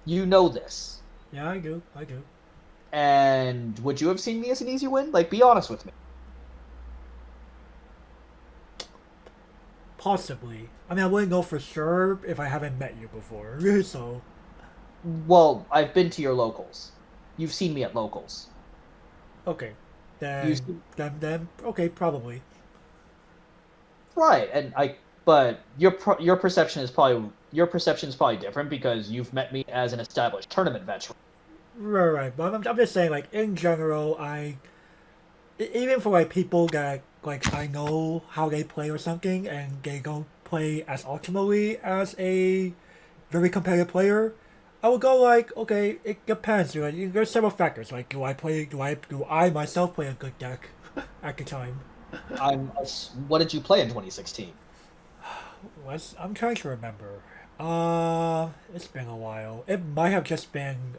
You know this. Yeah, I do. I do. And would you have seen me as an easy win? Like, be honest with me. Possibly. I mean, I wouldn't know for sure if I haven't met you before. So. Well, I've been to your locals. You've seen me at locals. Okay. You Then. see, Then. Okay, probably. right, and but your perception is probably different because you've met me as an established tournament veteran. Right. But I'm just saying, like in general, even for like people that like I know how they play or something, and they don't play as optimally as a very competitive player, I would go like, okay, it depends. Like, there's several factors. Like, do I myself play a good deck at the time? What did you play in 2016? I'm trying to remember. It's been a while. It might have just been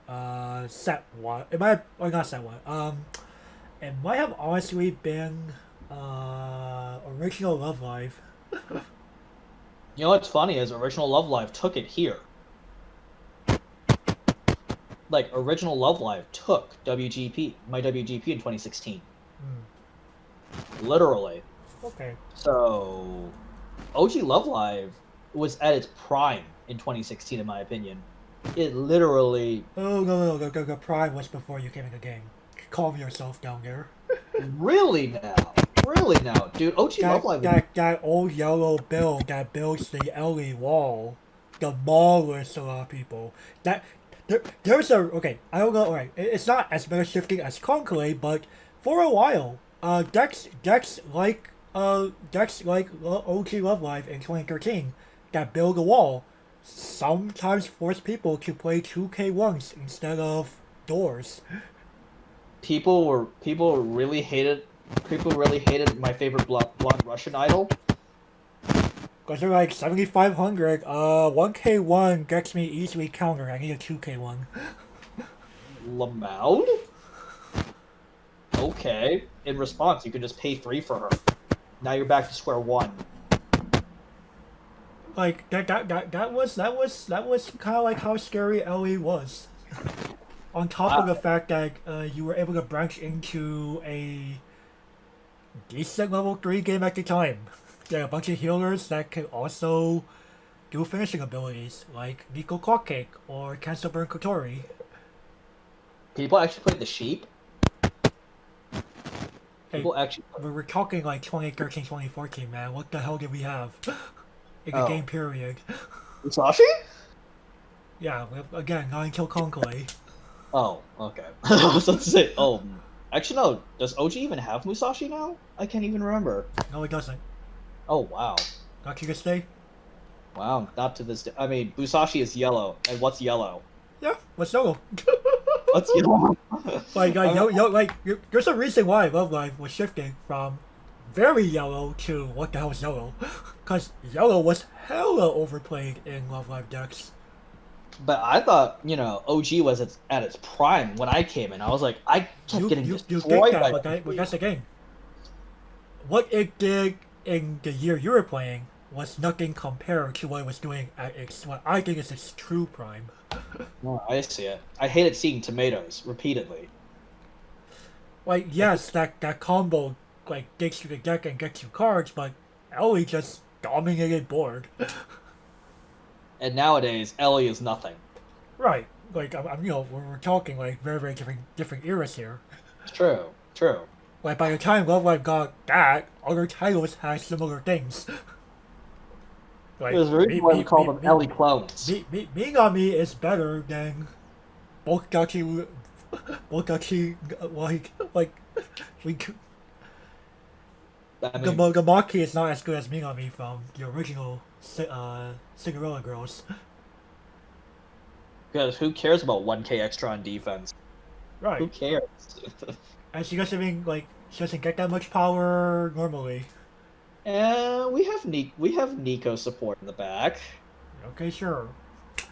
set one. It might have, or not set one. It might have honestly been original Love Live. You know what's funny is original Love Live took it here. Like original Love Live took my WGP in 2016. Literally. Okay. So OG Love Live was at its prime in 2016, in my opinion. It literally. Oh no, the Prime was before you came in the game. Calm yourself down there. Really now, dude. OG Love Live. That old yellow build that builds the LE wall demolished a lot of people. There's a okay. I don't know. Alright, it's not as mega shifting as Conclave, but for a while, decks like OG Love Live in 2013 that build a wall sometimes force people to play 2K1s instead of doors. People really hated my favorite blonde Russian idol. Because they're like 7,500, 1K1 gets me easily countered. I need a 2K1. Lamoude? Okay. In response, you can just pay 3 for her. Now you're back to square one. Like that was kind of like how scary LE was. On top of the fact that you were able to branch into a decent level 3 game at the time. There are a bunch of healers that can also do finishing abilities, like Nico Clockcake or Cancel Burn Kotori. People actually play the sheep. Hey, People actually. we're talking like 2013, 2014, man. What the hell did we have in the Oh. game period? Musashi? Yeah, again, not until Conklay. Oh, okay. I was about to say, actually no. Does OG even have Musashi now? I can't even remember. No, it doesn't. Oh wow, Not to this day. wow. Not to this day. I mean, Musashi is yellow, and what's yellow? Yeah, what's yellow? What's yellow? There's a reason why Love Live was shifting from very yellow to what the hell is yellow? Because yellow was hella overplayed in Love Live decks. But I thought, OG was at its prime when I came in. I was like, I kept getting You destroyed think that, by. but that's the game. What it did in the year you were playing was nothing compared to what it was doing at what I think is its true prime. No, I see it. I hated seeing tomatoes repeatedly. Like, yes, that combo digs through the deck and gets you cards, but Ellie just dominated board. And nowadays, Ellie is nothing. Right. Like, we're talking like very, very different eras here. True. Like, by the time Love Live got that, other titles had similar things. Like, There's a reason why we call them Ellie clones. Being on Me is better than Bokachi, I mean, the Maki is not as good as Being on Me from the original Cinderella Girls. because who cares about 1k extra on defense? Right. Who cares? And she doesn't get that much power normally. And we have Nico support in the back. Okay, sure.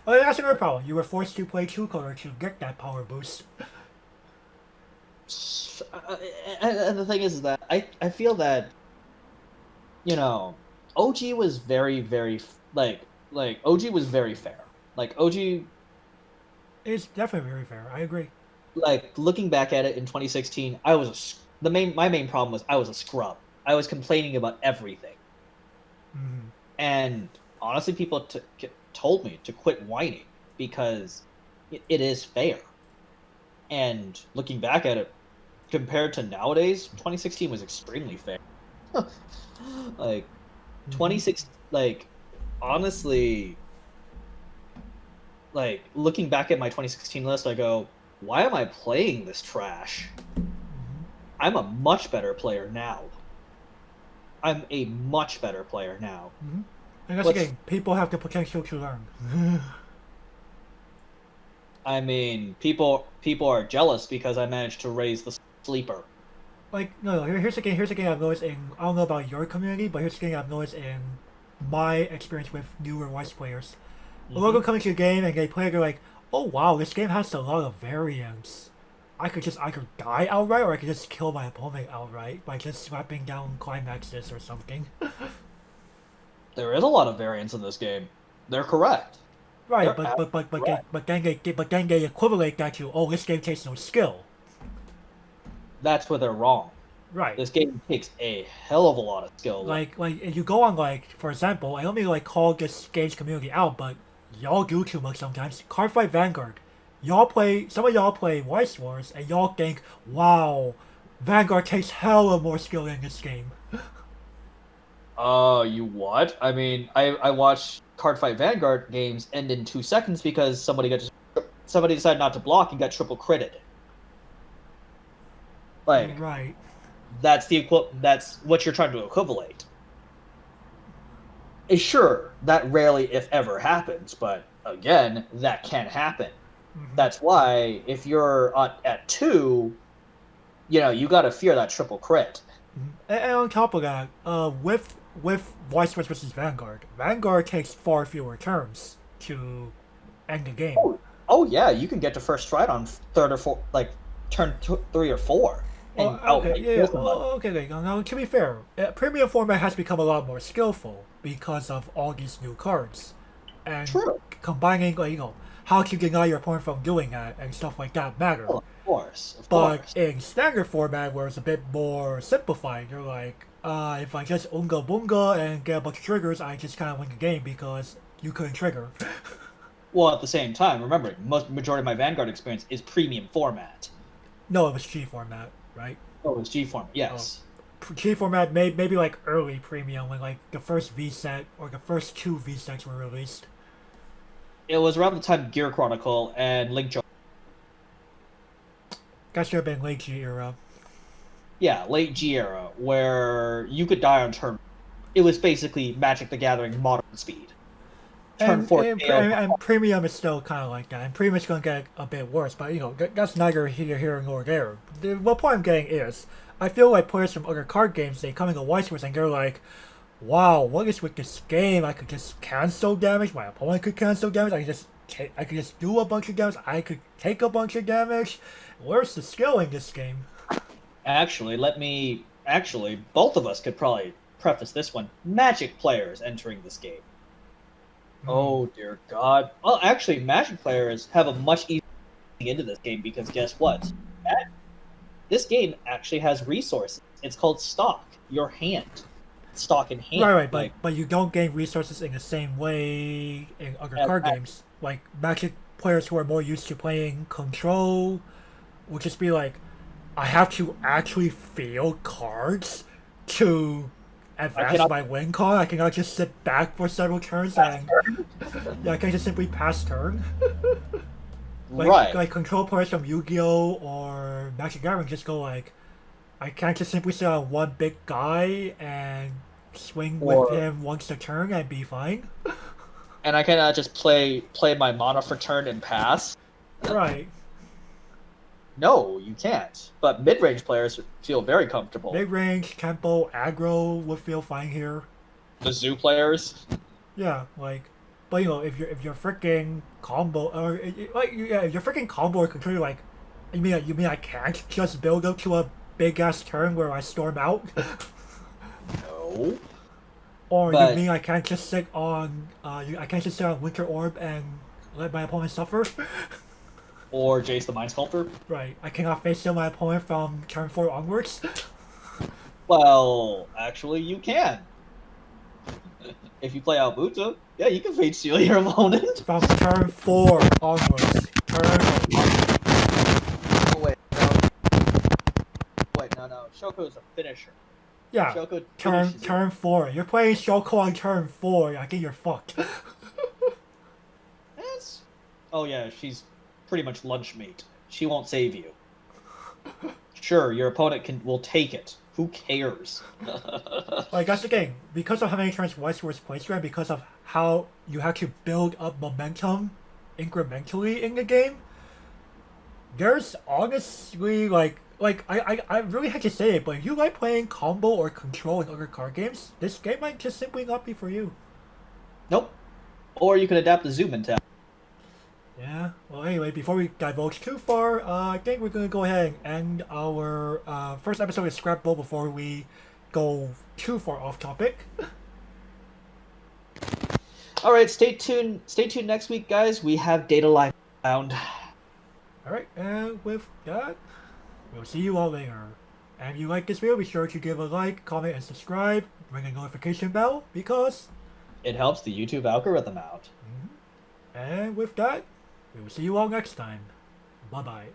Oh, that's another problem. You were forced to play True Color to get that power boost. And the thing is that I feel that OG was very OG was very fair. Like OG, It's definitely very fair. I agree. like looking back at it in 2016, my main problem was I was a scrub. I was complaining about everything, Mm-hmm. and honestly, people told me to quit whining because it is fair. And looking back at it, compared to nowadays, 2016 was extremely fair. Like 26, honestly, looking back at my 2016 list, I go, why am I playing this trash? Mm-hmm. I'm a much better player now. I'm a much better player now. Mm-hmm. And that's the game. People have the potential to learn. I mean, people are jealous because I managed to raise the sleeper. No. Here's the game I've noticed in. I don't know about your community, but here's the game I've noticed in my experience with newer Weiss players. A lot of them come into the game and they play. They're like, "Oh wow, this game has a lot of variance. I could die outright, or I could just kill my opponent outright by just slapping down climaxes or something." There is a lot of variance in this game. They're correct. Right, They're but then they equivalent that to, oh, this game takes no skill. That's where they're wrong. Right. This game takes a hell of a lot of skill. If you go on, for example, I don't mean to call this game's community out, but y'all do too much sometimes. Cardfight Vanguard. Some of y'all play Weiss Schwarz, and y'all think, wow, Vanguard takes hella more skill in this game. You what? I mean, I watched Cardfight Vanguard games end in 2 seconds because somebody decided not to block and got triple critted. Right. That's what you're trying to equivalate. Sure, that rarely, if ever, happens, but again, that can happen. Mm-hmm. That's why if you're at 2, you gotta fear that triple crit. Mm-hmm. And on top of that, with Weiss Schwarz versus Vanguard takes far fewer turns to end the game. Oh yeah, you can get to first stride on third or fourth, turn 3 or 4. Okay. Now, to be fair, premium format has become a lot more skillful because of all these new cards, and combining how to deny your opponent from doing that and stuff like that matter. Of course. But in standard format, where it's a bit more simplified, you're like, If I just unga bunga and get a bunch of triggers, I just kind of win the game because you couldn't trigger. Well, at the same time, remember, majority of my Vanguard experience is premium format. No, it was G format, right? Oh, it's G format. Oh, Yes. G format maybe like early premium when like the first V set or the first two V sets were released. It was around the time Gear Chronicle and Link. That should have been late G era. Yeah, late G era, where you could die on turn. It was basically Magic the Gathering modern speed. Turn And, 4 and premium is still kind of like that. And premium is going to get a bit worse, but you know that's neither here nor there. What point I'm getting is, I feel like players from other card games, they come into Weiss Schwarz and they're like, "Wow, what is with this game? I could just cancel damage. My opponent could cancel damage. I could just do a bunch of damage. I could take a bunch of damage. Where's the skill in this game?" Actually, both of us could probably preface this one. Magic players entering this game. Oh dear God. Well, actually, Magic players have a much easier into this game because guess what? This game actually has resources. It's called stock. Your hand. Stock in hand. Right, but you don't gain resources in the same way in other card games. Like Magic players who are more used to playing Control will just be like, I have to actually field cards to advance my win card. I cannot just sit back for several turns and yeah, I can just simply pass turn. Like Control players from Yu-Gi-Oh or Magic Gathering just go like, I can't just simply sit on one big guy and swing with him once a turn and be fine. And I cannot just play my mana for turn and pass. Right. No, you can't. But mid-range players feel very comfortable. Mid-range, tempo, aggro would feel fine here. The zoo players. Yeah, like, but you know, if you're freaking combo or if you're freaking combo or control, like, you mean I can't just build up to a big ass turn where I storm out? No. Or you mean I can't just sit on I can't just sit on Winter Orb and let my opponent suffer? Or Jace the Mind Sculptor. Right. I cannot face shield my opponent from turn 4 onwards. Well, actually, you can. If you play Albuta, yeah, you can face shield your opponent. From turn 4 onwards. Oh, wait, no. Shoko's a finisher. Yeah, Shoko turn 4. You're playing Shoko on turn 4. I think you're fucked. Yes. Oh yeah, she's pretty much lunch meat. She won't save you. Sure, your opponent will take it. Who cares? Like that's the thing. Because of how many turns Weiss Schwarz plays right, because of how you have to build up momentum incrementally in the game, there's honestly like I really hate to say it, but if you like playing combo or control in other card games, this game might just simply not be for you. Nope. Or you can adapt the zoom mentality. Yeah. Well, anyway, before we divulge too far, I think we're gonna go ahead and end our first episode of Scrap Bowl before we go too far off topic. All right, stay tuned. Stay tuned next week, guys. We have Data Live found. All right, and with that, we'll see you all later. And if you like this video, be sure to give a like, comment, and subscribe. Ring a notification bell because it helps the YouTube algorithm out. And with that, we will see you all next time. Bye bye.